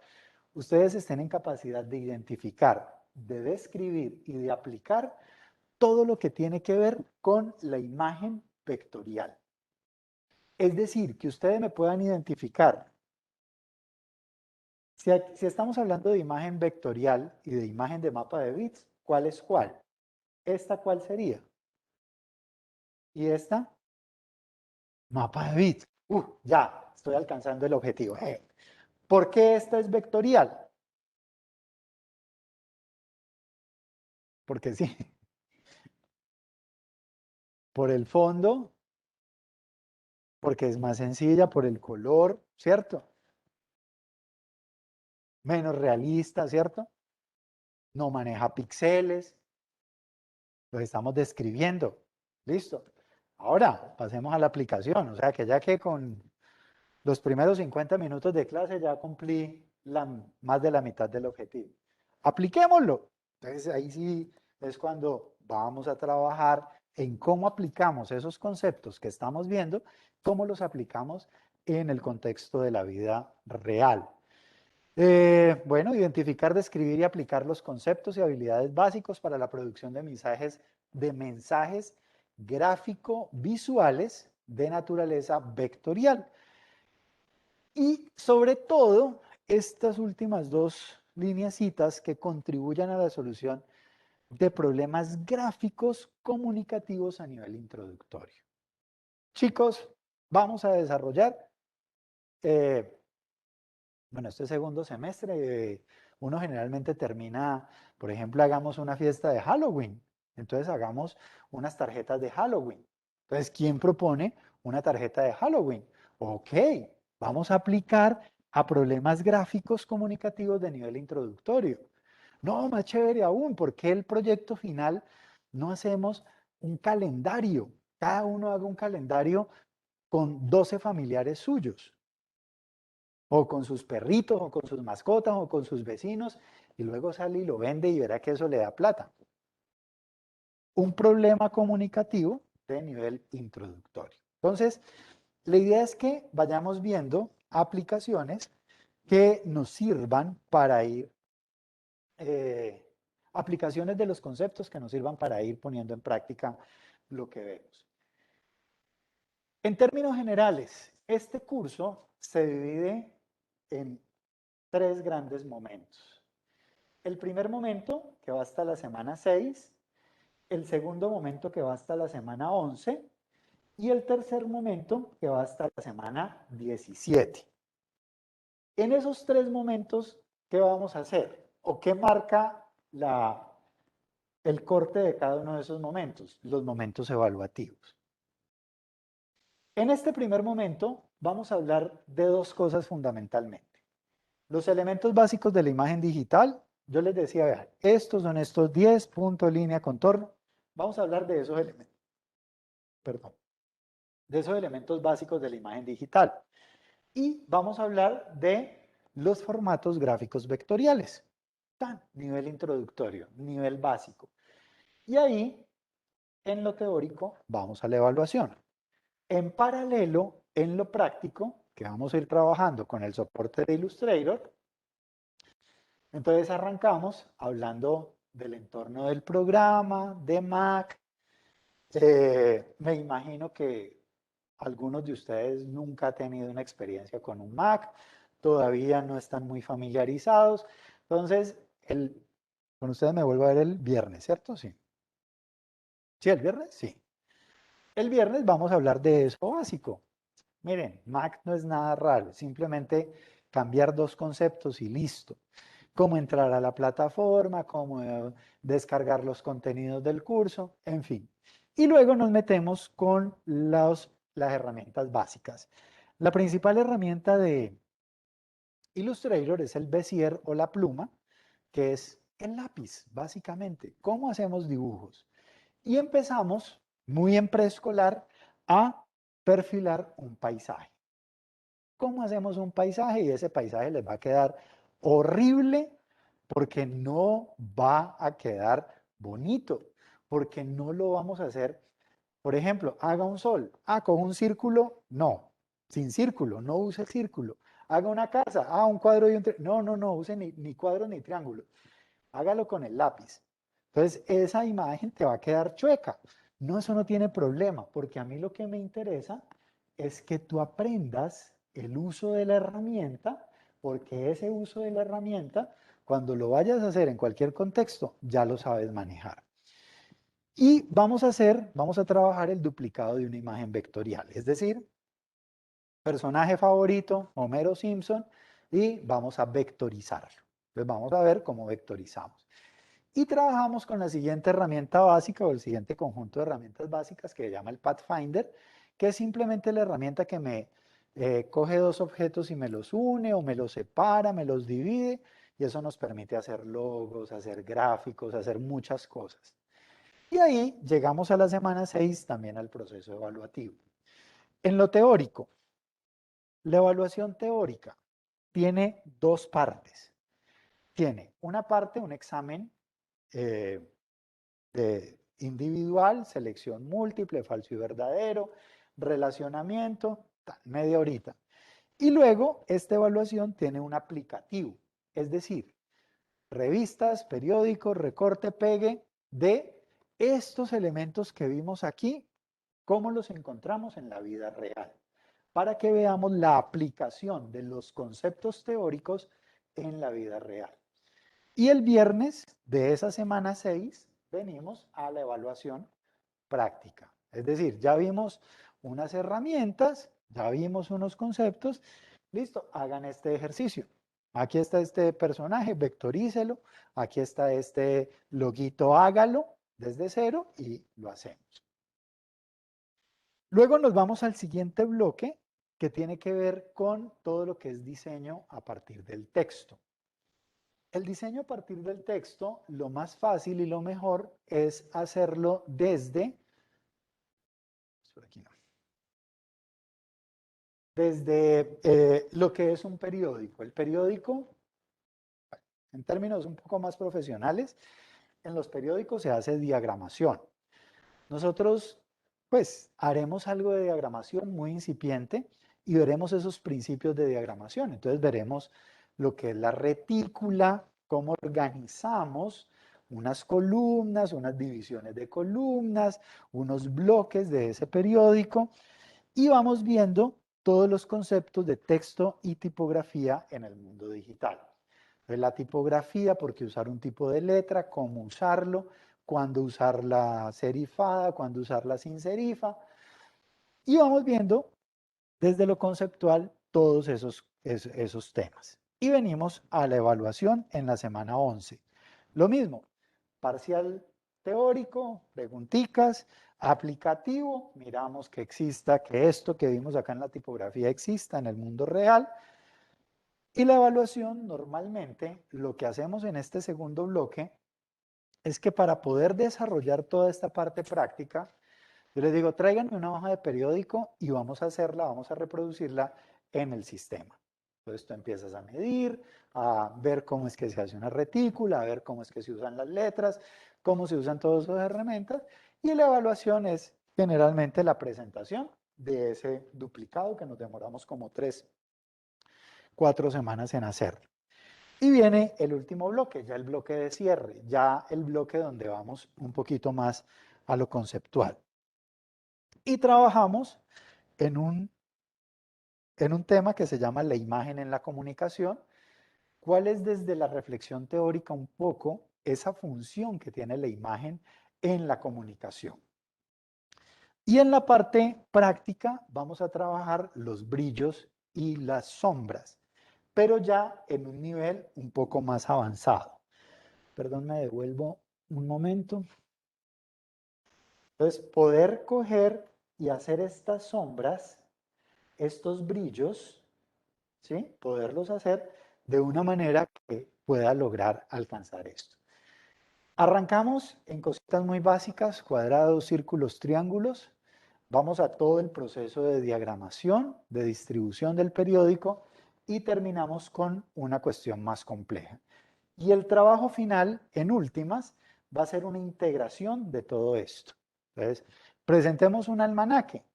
ustedes estén en capacidad de identificar, de describir y de aplicar todo lo que tiene que ver con la imagen vectorial. Es decir, que ustedes me puedan identificar. Si estamos hablando de imagen vectorial y de imagen de mapa de bits, ¿cuál es cuál? ¿Esta cuál sería? ¿Y esta? Mapa de bits. Ya, estoy alcanzando el objetivo. ¿Por qué esta es vectorial? Porque sí, por el fondo, porque es más sencilla, por el color, ¿cierto? Menos realista, ¿cierto? No maneja píxeles, los estamos describiendo. Listo. Ahora, pasemos a la aplicación. O sea que ya que con los primeros 50 minutos de clase ya cumplí más de la mitad del objetivo. Apliquémoslo. Entonces ahí sí es cuando vamos a trabajar en cómo aplicamos esos conceptos que estamos viendo, cómo los aplicamos en el contexto de la vida real. Bueno, identificar, describir y aplicar los conceptos y habilidades básicos para la producción de mensajes gráfico-visuales de naturaleza vectorial. Y sobre todo, estas últimas dos lineecitas que contribuyan a la solución de problemas gráficos comunicativos a nivel introductorio. Chicos, vamos a desarrollar, eh, bueno, este segundo semestre, uno generalmente termina, por ejemplo, hagamos una fiesta de Halloween. Entonces hagamos unas tarjetas de Halloween. Entonces, ¿quién propone una tarjeta de Halloween? Ok, vamos a aplicar a problemas gráficos comunicativos de nivel introductorio. No, más chévere aún, ¿por qué el proyecto final no hacemos un calendario? Cada uno haga un calendario con 12 familiares suyos, o con sus perritos, o con sus mascotas, o con sus vecinos, y luego sale y lo vende y verá que eso le da plata. Un problema comunicativo de nivel introductorio. Entonces, la idea es que vayamos viendo aplicaciones que nos sirvan para ir, aplicaciones de los conceptos que nos sirvan para ir poniendo en práctica lo que vemos. En términos generales, este curso se divide en tres grandes momentos. El primer momento, que va hasta la semana 6, el segundo momento, que va hasta la semana 11, y el tercer momento, que va hasta la semana 17. En esos tres momentos, ¿qué vamos a hacer? ¿O qué marca el corte de cada uno de esos momentos, los momentos evaluativos. En este primer momento vamos a hablar de dos cosas fundamentalmente. Los elementos básicos de la imagen digital, yo les decía, vean, estos son estos 10, punto, línea, contorno. Vamos a hablar de esos elementos, perdón, de esos elementos básicos de la imagen digital. Y vamos a hablar de los formatos gráficos vectoriales. Tan, nivel introductorio, nivel básico. Y ahí, en lo teórico, vamos a la evaluación. En paralelo, en lo práctico, que vamos a ir trabajando con el soporte de Illustrator, entonces arrancamos hablando del entorno del programa, de Mac. Me imagino que algunos de ustedes nunca han tenido una experiencia con un Mac, todavía no están muy familiarizados. Entonces, con ustedes me vuelvo a ver el viernes, ¿cierto? Sí. ¿Sí, el viernes? Sí. El viernes vamos a hablar de eso básico. Miren, Mac no es nada raro, simplemente cambiar dos conceptos y listo. Cómo entrar a la plataforma, cómo descargar los contenidos del curso, en fin. Y luego nos metemos con las herramientas básicas. La principal herramienta de Illustrator es el Bezier o la pluma, que es el lápiz, básicamente. ¿Cómo hacemos dibujos? Y empezamos, muy en preescolar, a perfilar un paisaje. ¿Cómo hacemos un paisaje? Y ese paisaje les va a quedar horrible porque no va a quedar bonito, porque no lo vamos a hacer. Por ejemplo, haga un sol. Ah, con un círculo, no. Sin círculo, no use el círculo. Haga una casa. Ah, un cuadro y un triángulo. No, no use ni cuadros ni triángulos. Hágalo con el lápiz. Entonces, esa imagen te va a quedar chueca. No, eso no tiene problema, porque a mí lo que me interesa es que tú aprendas el uso de la herramienta, porque ese uso de la herramienta, cuando lo vayas a hacer en cualquier contexto, ya lo sabes manejar. Y vamos a trabajar el duplicado de una imagen vectorial, es decir, personaje favorito, Homero Simpson, y vamos a vectorizarlo. Entonces vamos a ver cómo vectorizamos. Y trabajamos con la siguiente herramienta básica o el siguiente conjunto de herramientas básicas que se llama el Pathfinder, que es simplemente la herramienta que me coge dos objetos y me los une o me los separa, me los divide, y eso nos permite hacer logos, hacer gráficos, hacer muchas cosas. Y ahí llegamos a la semana 6 también al proceso evaluativo. En lo teórico, la evaluación teórica tiene dos partes. Tiene una parte, un examen de individual, selección múltiple, falso y verdadero, relacionamiento, media horita. Y luego esta evaluación tiene un aplicativo, es decir, revistas, periódicos, recorte, pegue de estos elementos que vimos aquí, cómo los encontramos en la vida real, para que veamos la aplicación de los conceptos teóricos en la vida real. Y el viernes de esa semana 6 venimos a la evaluación práctica. Es decir, ya vimos unas herramientas, ya vimos unos conceptos, listo, hagan este ejercicio. Aquí está este personaje, vectorícelo, aquí está este loguito, hágalo desde cero y lo hacemos. Luego nos vamos al siguiente bloque que tiene que ver con todo lo que es diseño a partir del texto. El diseño a partir del texto, lo más fácil y lo mejor es hacerlo desde, por aquí no, desde lo que es un periódico. El periódico, en términos un poco más profesionales, en los periódicos se hace diagramación. Nosotros, pues, haremos algo de diagramación muy incipiente y veremos esos principios de diagramación. Entonces veremos lo que es la retícula, cómo organizamos unas columnas, unas divisiones de columnas, unos bloques de ese periódico y vamos viendo todos los conceptos de texto y tipografía en el mundo digital. Entonces, la tipografía, por qué usar un tipo de letra, cómo usarlo, cuándo usar la serifada, cuándo usarla sin serifa. Y vamos viendo desde lo conceptual todos esos temas. Y venimos a la evaluación en la semana 11. Lo mismo, parcial teórico, preguntitas, aplicativo, miramos que exista, que esto que vimos acá en la tipografía exista en el mundo real. Y la evaluación, normalmente, lo que hacemos en este segundo bloque es que para poder desarrollar toda esta parte práctica, yo les digo, tráiganme una hoja de periódico y vamos a hacerla, vamos a reproducirla en el sistema. Entonces tú empiezas a medir, a ver cómo es que se hace una retícula, a ver cómo es que se usan las letras, cómo se usan todas esas herramientas, y la evaluación es generalmente la presentación de ese duplicado que nos demoramos como 3, 4 semanas en hacerlo. Y viene el último bloque, ya el bloque de cierre, ya el bloque donde vamos un poquito más a lo conceptual. Y trabajamos en un tema que se llama la imagen en la comunicación. ¿Cuál es desde la reflexión teórica un poco esa función que tiene la imagen en la comunicación? Y en la parte práctica vamos a trabajar los brillos y las sombras, pero ya en un nivel un poco más avanzado. Perdón, me devuelvo un momento. Entonces, poder coger y hacer estas sombras, estos brillos, ¿sí? Poderlos hacer de una manera que pueda lograr alcanzar esto. Arrancamos en cositas muy básicas, cuadrados, círculos, triángulos. Vamos a todo el proceso de diagramación, de distribución del periódico y terminamos con una cuestión más compleja. Y el trabajo final, en últimas, va a ser una integración de todo esto. Entonces, presentemos un almanaque.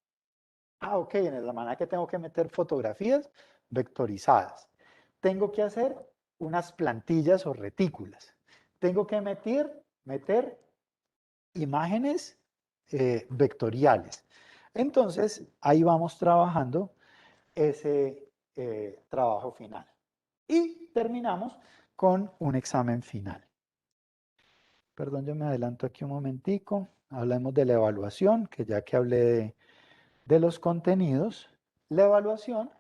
Ah, ok, en el almanaque tengo que meter fotografías vectorizadas. Tengo que hacer unas plantillas o retículas. Tengo que meter imágenes vectoriales. Entonces, ahí vamos trabajando ese trabajo final. Y terminamos con un examen final. Perdón, yo me adelanto aquí un momentico. Hablemos de la evaluación, que ya que hablé de los contenidos, la evaluación,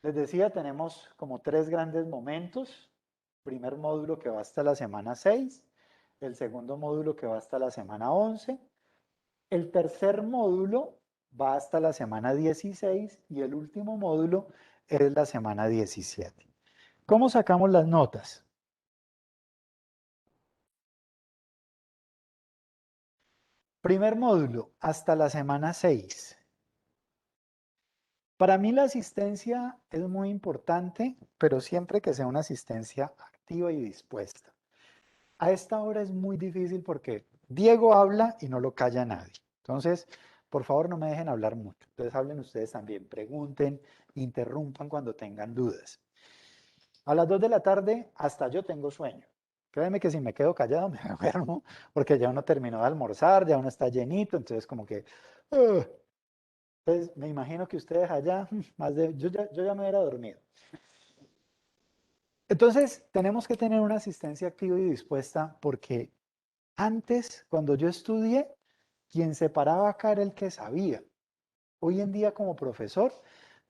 les decía, tenemos como 3 grandes momentos. Primer módulo que va hasta la semana 6, el segundo módulo que va hasta la semana 11, el tercer módulo va hasta la semana 16 y el último módulo es la semana 17. ¿Cómo sacamos las notas? Primer módulo, hasta la semana 6. Para mí la asistencia es muy importante, pero siempre que sea una asistencia activa y dispuesta. A esta hora es muy difícil porque Diego habla y no lo calla nadie. Entonces, por favor, no me dejen hablar mucho. Entonces, hablen ustedes también, pregunten, interrumpan cuando tengan dudas. A las 2 de la tarde, hasta yo tengo sueño. Créeme que si me quedo callado me duermo porque ya uno terminó de almorzar, ya uno está llenito, entonces como que... Entonces, me imagino que ustedes allá, yo ya me hubiera dormido. Entonces, tenemos que tener una asistencia activa y dispuesta porque antes, cuando yo estudié, quien se paraba acá era el que sabía. Hoy en día, como profesor,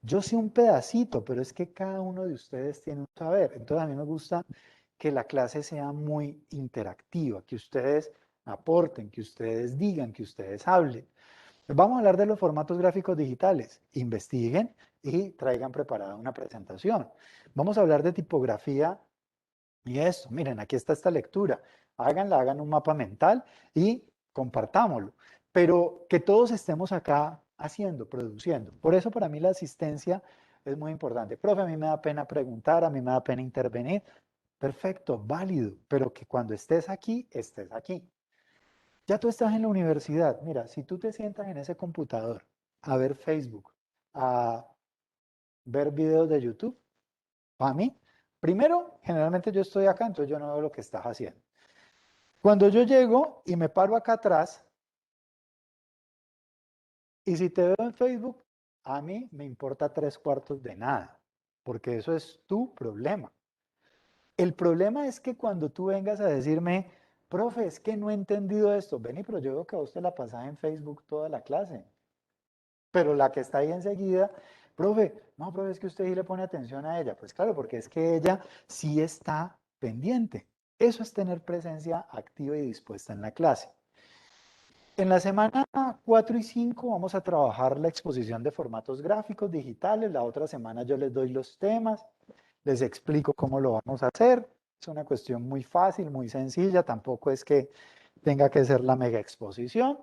yo sé un pedacito, pero es que cada uno de ustedes tiene un saber. Entonces, a mí me gusta que la clase sea muy interactiva, que ustedes aporten, que ustedes digan, que ustedes hablen. Vamos a hablar de los formatos gráficos digitales. Investiguen y traigan preparada una presentación. Vamos a hablar de tipografía y esto. Miren, aquí está esta lectura. Háganla, hagan un mapa mental y compartámoslo. Pero que todos estemos acá haciendo, produciendo. Por eso para mí la asistencia es muy importante. Profe, a mí me da pena preguntar, a mí me da pena intervenir. Perfecto, válido, pero que cuando estés aquí, estés aquí. Ya tú estás en la universidad. Mira, si tú te sientas en ese computador a ver Facebook, a ver videos de YouTube, para mí, primero, generalmente yo estoy acá, entonces yo no veo lo que estás haciendo. Cuando yo llego y me paro acá atrás, y si te veo en Facebook, a mí me importa 3/4 de nada, porque eso es tu problema. El problema es que cuando tú vengas a decirme, profe, es que no he entendido esto, vení, pero yo veo que a usted la pasás en Facebook toda la clase. Pero la que está ahí enseguida, profe, no, profe, es que usted sí le pone atención a ella. Pues claro, porque es que ella sí está pendiente. Eso es tener presencia activa y dispuesta en la clase. En la semana 4 y 5 vamos a trabajar la exposición de formatos gráficos digitales. La otra semana yo les doy los temas, les explico cómo lo vamos a hacer. Es una cuestión muy fácil, muy sencilla, tampoco es que tenga que ser la mega exposición.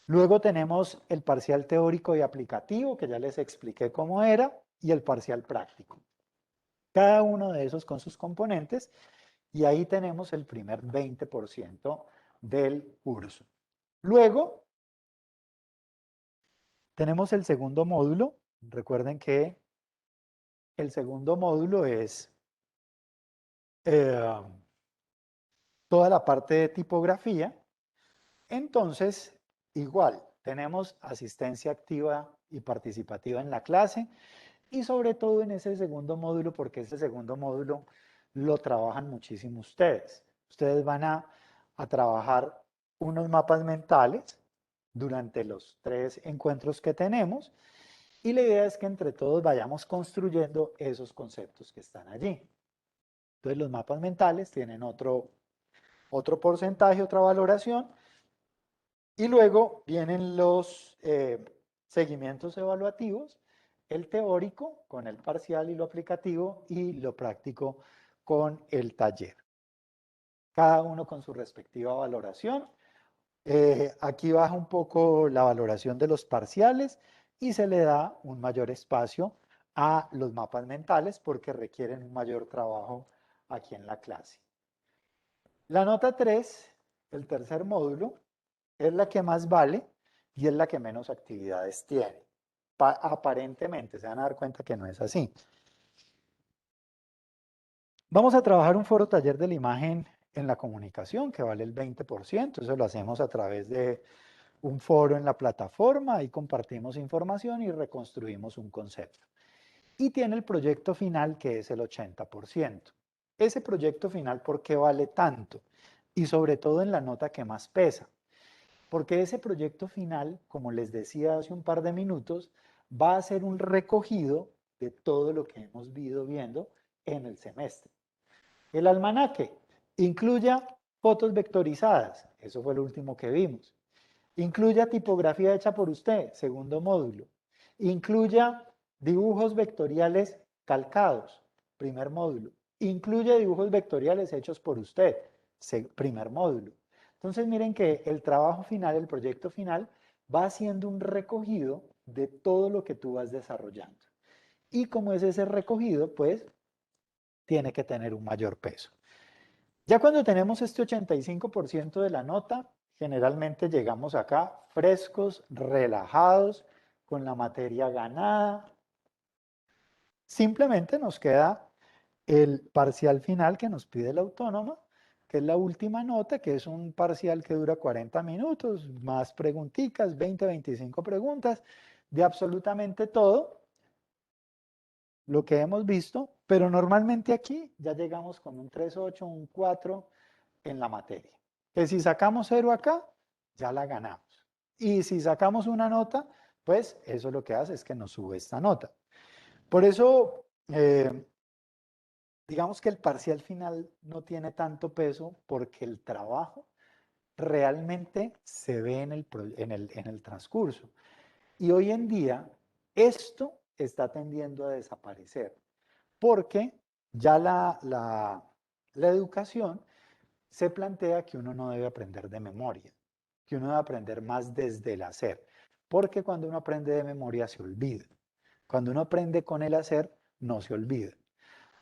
Luego tenemos el parcial teórico y aplicativo, que ya les expliqué cómo era, y el parcial práctico. Cada uno de esos con sus componentes, y ahí tenemos el primer 20% del curso. Luego tenemos el segundo módulo. Recuerden que el segundo módulo es eh, toda la parte de tipografía. Entonces, igual, tenemos asistencia activa y participativa en la clase y sobre todo en ese segundo módulo, porque ese segundo módulo lo trabajan muchísimo ustedes. Ustedes van a trabajar unos mapas mentales durante los 3 encuentros que tenemos y la idea es que entre todos vayamos construyendo esos conceptos que están allí. Entonces los mapas mentales tienen otro porcentaje, otra valoración, y luego vienen los seguimientos evaluativos, el teórico con el parcial y lo aplicativo y lo práctico con el taller. Cada uno con su respectiva valoración. Aquí baja un poco la valoración de los parciales y se le da un mayor espacio a los mapas mentales porque requieren un mayor trabajo aquí en la clase. La nota 3, el tercer módulo, es la que más vale y es la que menos actividades tiene. Aparentemente, se van a dar cuenta que no es así. Vamos a trabajar un foro taller de la imagen en la comunicación que vale el 20%. Eso lo hacemos a través de un foro en la plataforma y compartimos información y reconstruimos un concepto. Y tiene el proyecto final que es el 80%. Ese proyecto final, ¿por qué vale tanto? Y sobre todo en la nota que más pesa. Porque ese proyecto final, como les decía hace un par de minutos, va a ser un recogido de todo lo que hemos ido viendo en el semestre. El almanaque incluya fotos vectorizadas, eso fue lo último que vimos. Incluya tipografía hecha por usted, segundo módulo. Incluya dibujos vectoriales calcados, primer módulo. Incluya dibujos vectoriales hechos por usted, primer módulo. Entonces miren que el trabajo final, el proyecto final, va haciendo un recogido de todo lo que tú vas desarrollando. Y como es ese recogido, pues tiene que tener un mayor peso. Ya cuando tenemos este 85% de la nota, generalmente llegamos acá frescos, relajados, con la materia ganada. Simplemente nos queda el parcial final que nos pide la autónoma, que es la última nota, que es un parcial que dura 40 minutos, más preguntitas, 20, 25 preguntas, de absolutamente todo lo que hemos visto, pero normalmente aquí ya llegamos con un 3,8, un 4 en la materia. Que si sacamos 0 acá, ya la ganamos. Y si sacamos una nota, pues eso lo que hace es que nos sube esta nota. Por eso, digamos que el parcial final no tiene tanto peso porque el trabajo realmente se ve en el transcurso. Y hoy en día esto está tendiendo a desaparecer porque ya la educación se plantea que uno no debe aprender de memoria, que uno debe aprender más desde el hacer, porque cuando uno aprende de memoria se olvida. Cuando uno aprende con el hacer, no se olvida.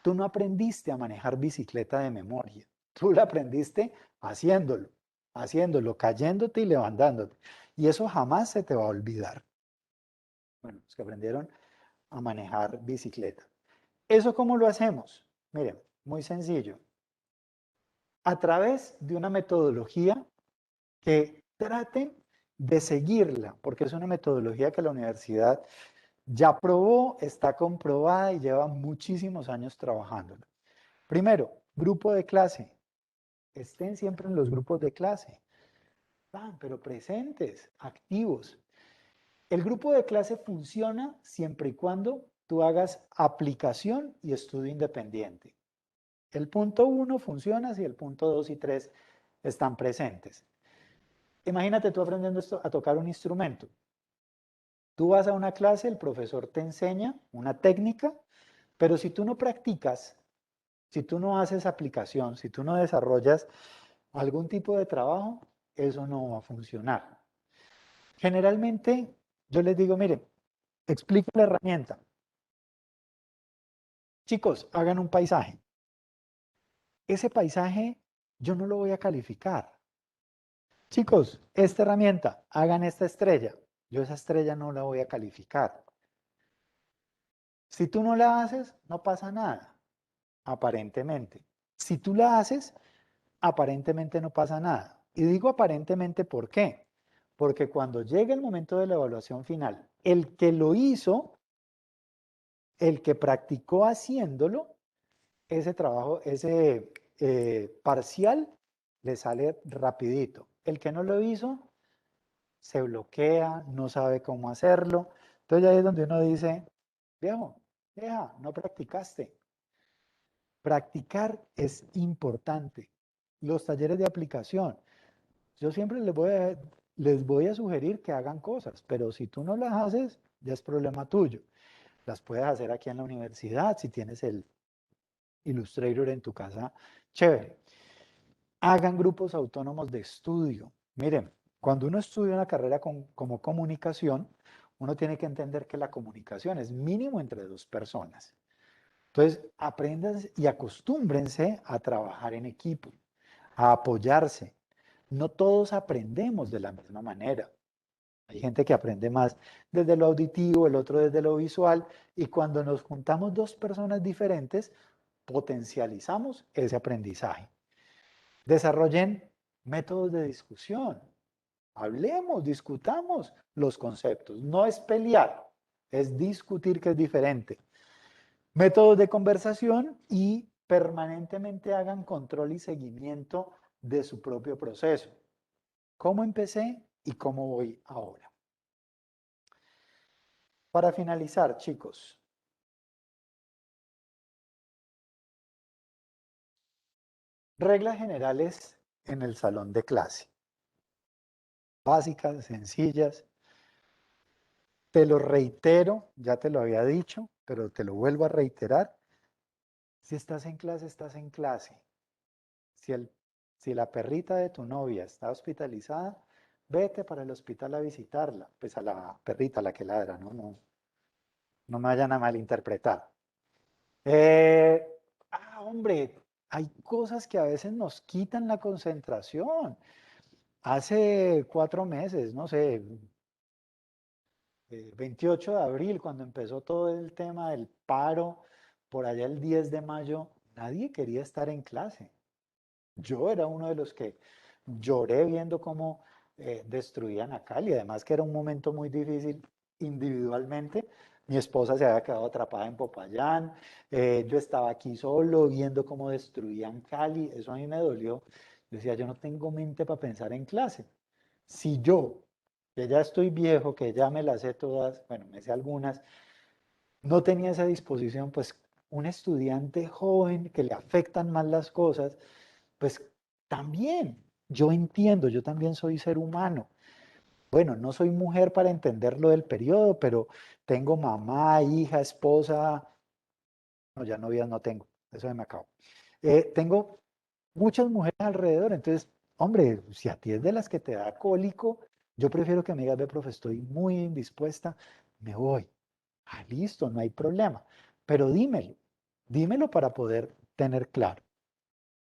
Tú no aprendiste a manejar bicicleta de memoria, tú la aprendiste haciéndolo, haciéndolo, cayéndote y levantándote. Y eso jamás se te va a olvidar. Bueno, los que aprendieron a manejar bicicleta. ¿Eso cómo lo hacemos? Miren, muy sencillo. A través de una metodología que traten de seguirla, porque es una metodología que la universidad ya probó, está comprobada y lleva muchísimos años trabajándola. Primero, grupo de clase. Estén siempre en los grupos de clase, pero presentes, activos. El grupo de clase funciona siempre y cuando tú hagas aplicación y estudio independiente. El punto 1 funciona si el punto 2 y 3 están presentes. Imagínate tú aprendiendo a tocar un instrumento. Tú vas a una clase, el profesor te enseña una técnica, pero si tú no practicas, si tú no haces aplicación, si tú no desarrollas algún tipo de trabajo, eso no va a funcionar. Generalmente, yo les digo, miren, explico la herramienta. Chicos, hagan un paisaje. Ese paisaje yo no lo voy a calificar. Chicos, esta herramienta, hagan esta estrella. Yo esa estrella no la voy a calificar. Si tú no la haces, no pasa nada, aparentemente. Si tú la haces, aparentemente no pasa nada. Y digo aparentemente, ¿por qué? Porque cuando llegue el momento de la evaluación final, el que lo hizo, el que practicó haciéndolo, ese trabajo, ese parcial, le sale rapidito. El que no lo hizo, se bloquea, no sabe cómo hacerlo. Entonces ahí es donde uno dice, viejo, vieja, no practicaste. Practicar es importante. Los talleres de aplicación, yo siempre les voy a sugerir que hagan cosas, pero si tú no las haces, ya es problema tuyo. Las puedes hacer aquí en la universidad, si tienes el Illustrator en tu casa, chévere. Hagan grupos autónomos de estudio. Miren, cuando uno estudia una carrera como comunicación, uno tiene que entender que la comunicación es mínimo entre dos personas. Entonces, aprendan y acostúmbrense a trabajar en equipo, a apoyarse. No todos aprendemos de la misma manera. Hay gente que aprende más desde lo auditivo, el otro desde lo visual, y cuando nos juntamos dos personas diferentes, potencializamos ese aprendizaje. Desarrollen métodos de discusión. Hablemos, discutamos los conceptos. No es pelear, es discutir, que es diferente. Métodos de conversación y permanentemente hagan control y seguimiento de su propio proceso. ¿Cómo empecé y cómo voy ahora? Para finalizar, chicos, reglas generales en el salón de clase. Básicas, sencillas. Te lo reitero, ya te lo había dicho, pero te lo vuelvo a reiterar. Si estás en clase, estás en clase. Si, si la perrita de tu novia está hospitalizada, vete para el hospital a visitarla. Pues a la perrita, la que ladra, no me vayan a malinterpretar. Eh, hombre, hay cosas que a veces nos quitan la concentración. Hace 4 meses, no sé, 28 de abril, cuando empezó todo el tema del paro, por allá el 10 de mayo, nadie quería estar en clase. Yo era uno de los que lloré viendo cómo destruían a Cali, además que era un momento muy difícil individualmente. Mi esposa se había quedado atrapada en Popayán, yo estaba aquí solo viendo cómo destruían Cali, eso a mí me dolió. Yo decía, yo no tengo mente para pensar en clase. Si yo, que ya estoy viejo, que ya me las sé todas, bueno, me sé algunas, no tenía esa disposición, pues un estudiante joven que le afectan más las cosas, pues también, yo entiendo, yo también soy ser humano. Bueno, no soy mujer para entender lo del periodo, pero tengo mamá, hija, esposa, no, ya novias no tengo, eso me acabó. Tengo muchas mujeres alrededor, entonces, hombre, si a ti es de las que te da cólico, yo prefiero que me digas, ve, profe, estoy muy indispuesta, me voy. Ah, listo, no hay problema, pero dímelo para poder tener claro.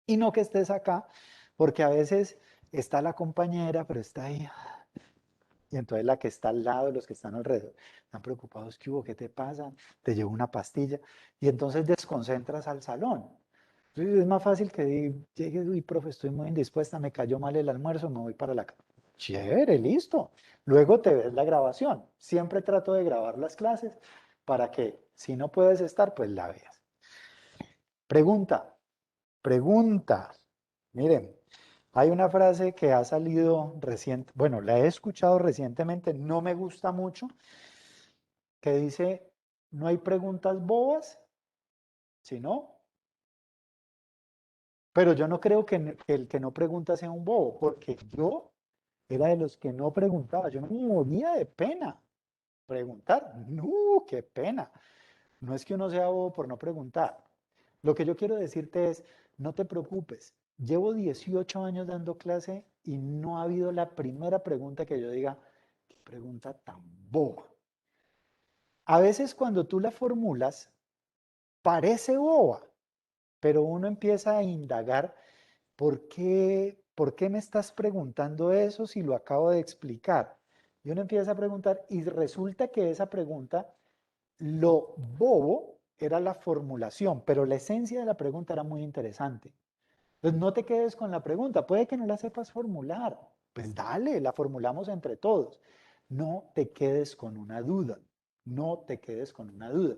Y no que estés acá, porque a veces está la compañera, pero está ahí. Y entonces la que está al lado, los que están alrededor, están preocupados, ¿qué hubo? ¿Qué te pasa? Te llevo una pastilla. Y entonces desconcentras al salón. Entonces es más fácil que llegues, uy, profe, estoy muy indispuesta, me cayó mal el almuerzo, me voy para la casa. Chévere, listo. Luego te ves la grabación. Siempre trato de grabar las clases para que si no puedes estar, pues la veas. Pregunta, pregunta. Miren, hay una frase que ha salido reciente, bueno, la he escuchado recientemente, no me gusta mucho, que dice, no hay preguntas bobas, sino Pero yo no creo que el que no pregunta sea un bobo, porque yo era de los que no preguntaba. Yo me moría de pena preguntar. No, qué pena. No es que uno sea bobo por no preguntar. Lo que yo quiero decirte es, no te preocupes. Llevo 18 años dando clase y no ha habido la primera pregunta que yo diga, qué pregunta tan boba. A veces cuando tú la formulas, parece boba, pero uno empieza a indagar, ¿por qué me estás preguntando eso si lo acabo de explicar? Y uno empieza a preguntar y resulta que esa pregunta, lo bobo era la formulación, pero la esencia de la pregunta era muy interesante. Entonces no te quedes con la pregunta, puede que no la sepas formular, pues dale, la formulamos entre todos. No te quedes con una duda, no te quedes con una duda.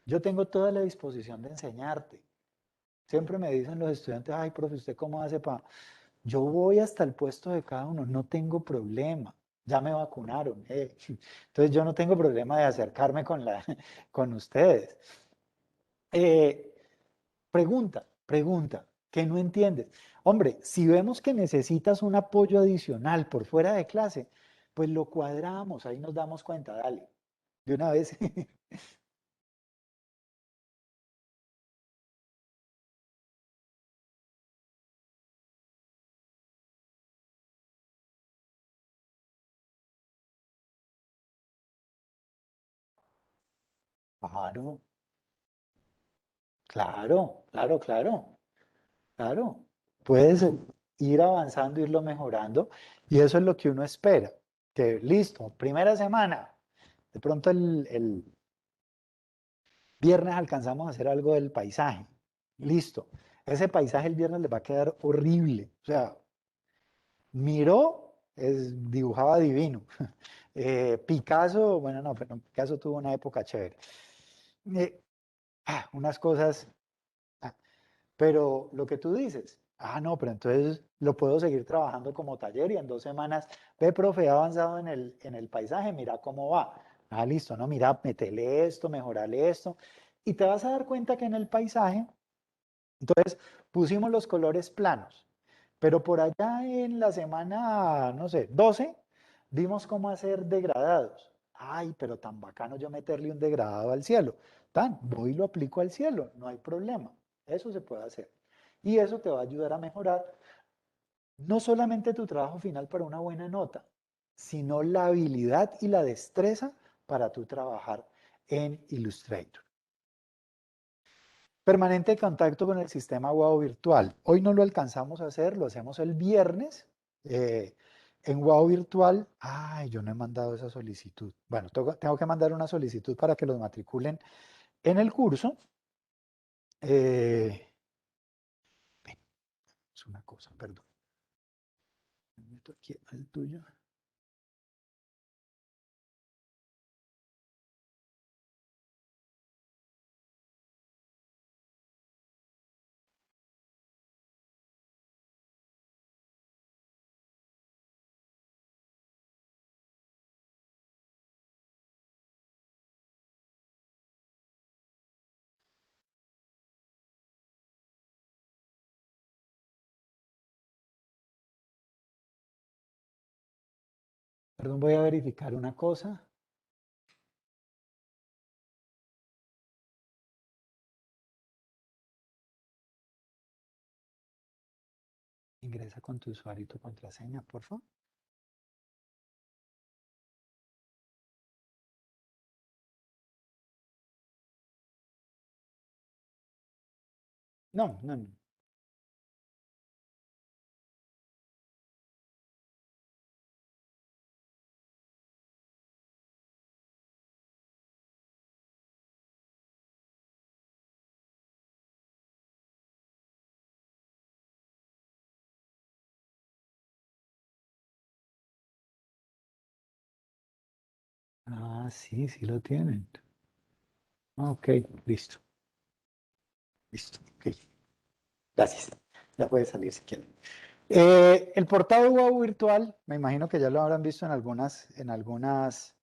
Yo tengo toda la disposición de enseñarte. Siempre me dicen los estudiantes, ay, profe, ¿usted cómo hace para...? Yo voy hasta el puesto de cada uno, no tengo problema. Ya me vacunaron. Entonces yo no tengo problema de acercarme con ustedes. Eh, pregunta, ¿qué no entiendes? Hombre, si vemos que necesitas un apoyo adicional por fuera de clase, pues lo cuadramos, ahí nos damos cuenta, dale. De una vez. Claro, claro. Claro, puedes ir avanzando, irlo mejorando y eso es lo que uno espera. Que listo, primera semana, de pronto el viernes alcanzamos a hacer algo del paisaje. Listo, ese paisaje el viernes le va a quedar horrible. O sea, Miró, dibujaba divino. Picasso, bueno, no, pero Picasso tuvo una época chévere. Eh, unas cosas. ah, Pero lo que tú dices, no, pero entonces lo puedo seguir trabajando como taller y en 2 semanas, ve, profe, he avanzado en el paisaje, mira cómo va. Listo, no, mira, metele esto, mejorale esto. Y te vas a dar cuenta que en el paisaje, entonces pusimos los colores planos, pero por allá en la semana, no sé, 12, vimos cómo hacer degradados. Ay, pero tan bacano yo meterle un degradado al cielo. Tan, voy y lo aplico al cielo, no hay problema. Eso se puede hacer. Y eso te va a ayudar a mejorar no solamente tu trabajo final para una buena nota, sino la habilidad y la destreza para tu trabajar en Illustrator. Permanente contacto con el sistema Wow virtual. Hoy no lo alcanzamos a hacer, lo hacemos el viernes. eh, en Wow virtual, ay, yo no he mandado esa solicitud. Bueno, tengo que mandar una solicitud para que los matriculen en el curso. Eh, es una cosa, perdón. Me meto aquí al tuyo. Perdón, voy a verificar una cosa. Ingresa con tu usuario y tu contraseña, por favor. No, no, no. Sí, sí lo tienen. Ok, listo, listo. Ok, gracias. Ya puede salir si quieren. El portal Wow virtual, me imagino que ya lo habrán visto en algunas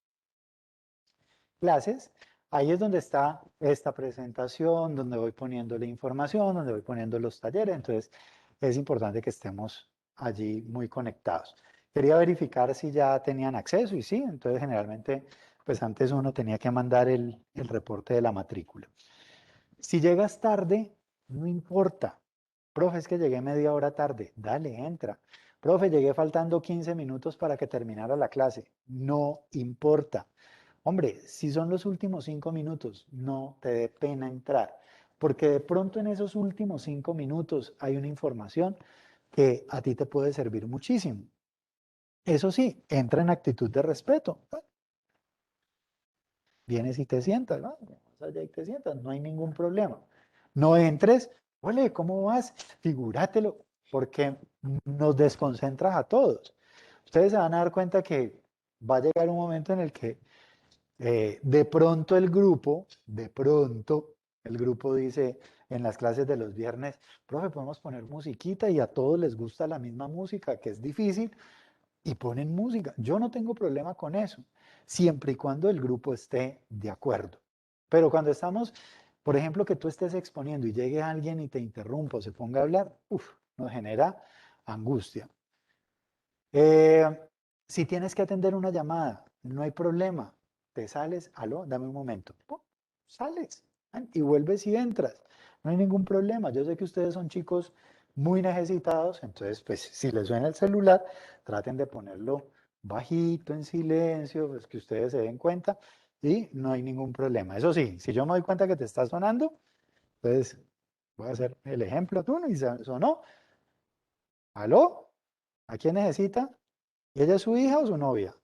clases. Ahí es donde está esta presentación, donde voy poniendo la información, donde voy poniendo los talleres. Entonces, es importante que estemos allí muy conectados. Quería verificar si ya tenían acceso y sí, entonces generalmente, pues antes uno tenía que mandar el reporte de la matrícula. Si llegas tarde, no importa. Profe, es que llegué media hora tarde. Dale, entra. Profe, llegué faltando 15 minutos para que terminara la clase. No importa. Hombre, si son los últimos 5 minutos, no te dé pena entrar, porque de pronto en esos últimos 5 minutos hay una información que a ti te puede servir muchísimo. Eso sí, entra en actitud de respeto. Vienes y te sientas, ¿no? Vas allá y te sientas, no hay ningún problema. No entres, ole, ¿cómo vas? Figúratelo, porque nos desconcentras a todos. Ustedes se van a dar cuenta que va a llegar un momento en el que el grupo dice en las clases de los viernes, profe, podemos poner musiquita y a todos les gusta la misma música, que es difícil, y ponen música. Yo no tengo problema con eso, siempre y cuando el grupo esté de acuerdo. Pero cuando estamos, por ejemplo, que tú estés exponiendo y llegue alguien y te interrumpa o se ponga a hablar, nos genera angustia. Eh, si tienes que atender una llamada, no hay problema. Te sales, aló, dame un momento. ¡Pum! Sales y vuelves y entras. No hay ningún problema. Yo sé que ustedes son chicos muy necesitados, entonces, pues, si les suena el celular, traten de ponerlo bajito, en silencio, pues que ustedes se den cuenta y no hay ningún problema. Eso sí, si yo me doy cuenta que te está sonando, entonces voy a hacer el ejemplo tú, ¿no? Y sonó. ¿Aló? ¿A quién necesita? ¿Y ella es su hija o su novia?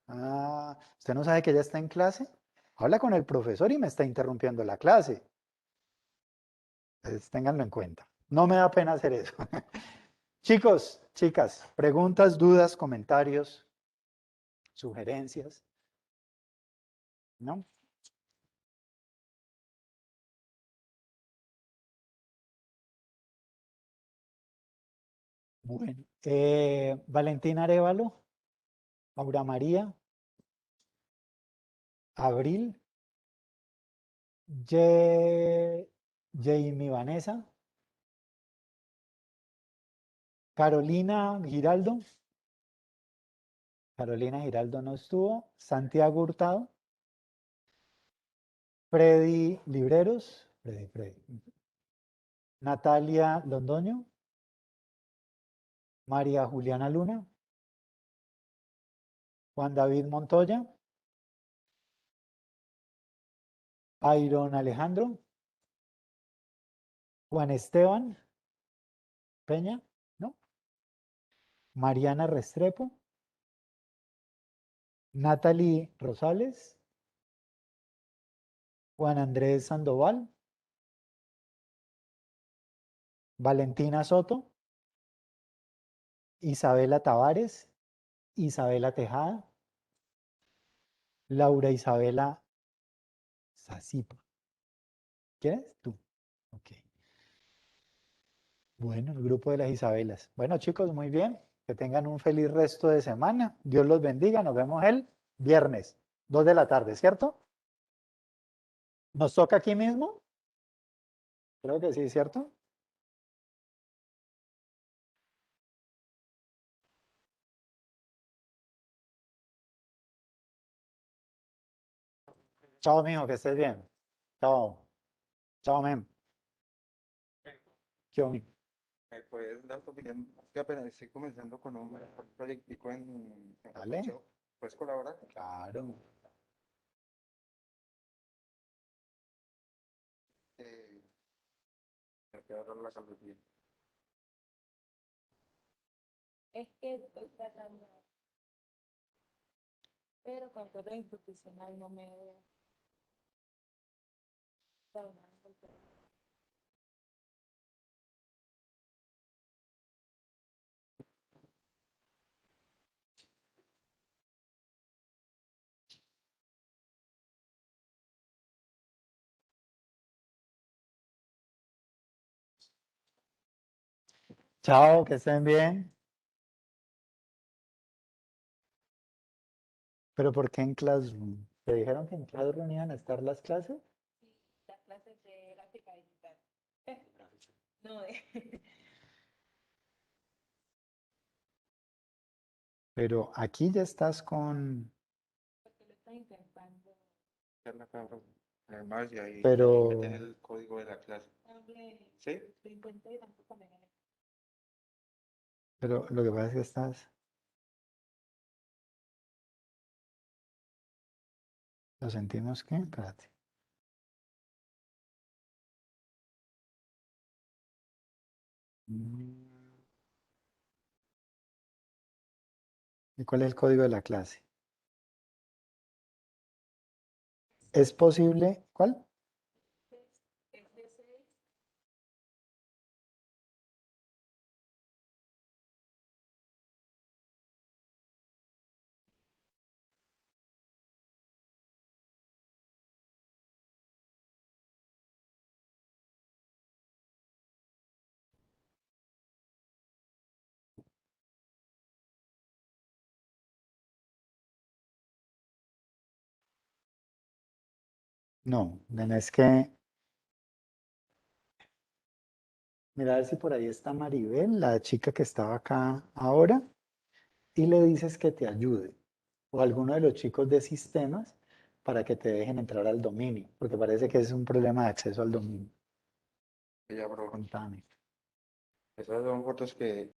Ah, ¿usted no sabe que ella está en clase? Habla con el profesor y me está interrumpiendo la clase. Pues, ténganlo en cuenta. No me da pena hacer eso. Chicos, chicas, preguntas, dudas, comentarios, sugerencias, ¿no? Bueno, Valentina Arevalo, Aura María, Abril, Jamie Vanessa, Carolina Giraldo, Carolina Giraldo no estuvo, Santiago Hurtado, Freddy Libreros, Freddy. Natalia Londoño, María Juliana Luna, Juan David Montoya, Iron Alejandro, Juan Esteban Peña, ¿no? Mariana Restrepo, Natalie Rosales, Juan Andrés Sandoval, Valentina Soto, Isabela Tavares, Isabela Tejada, Laura Isabela Sasipa. ¿Quién es? Tú. Ok. Bueno, el grupo de las Isabelas. Bueno, chicos, muy bien. Que tengan un feliz resto de semana. Dios los bendiga. Nos vemos el viernes, 2 de la tarde, ¿cierto? ¿Nos toca aquí mismo? Creo que sí, ¿cierto? Chao, mijo, que estés bien. Chao. Chao, mem. Chao, mijo. ¿Me puedes dar tu opinión? Que apenas estoy comenzando con un proyectico en Dale. Photoshop. ¿Puedes colaborar? Claro. Eh, Me queda dar la calidad. Es que estoy tratando, pero con todo institucional no me da una oportunidad. Chao, que estén bien. Pero ¿por qué en Classroom? ¿Te dijeron que en Classroom iban a estar las clases? Sí, las clases de gráfica digital. No, de... Pero aquí ya estás con... porque lo estoy intentando. hacer la cámara normal y ahí Pero, meten el código de la clase. Hable, ¿Sí? lo intenté y tampoco me gané. pero lo que pasa es que estás... ¿Lo sentimos qué? Espérate. Mm. ¿Y cuál es el código de la clase? ¿Es posible? ¿Cuál? Es de 6. No, tenés que mirar a ver si por ahí está Maribel, la chica que estaba acá ahora, y le dices que te ayude. O alguno de los chicos de sistemas para que te dejen entrar al dominio, porque parece que es un problema de acceso al dominio. Ya, bro. Contame. Esas son fotos que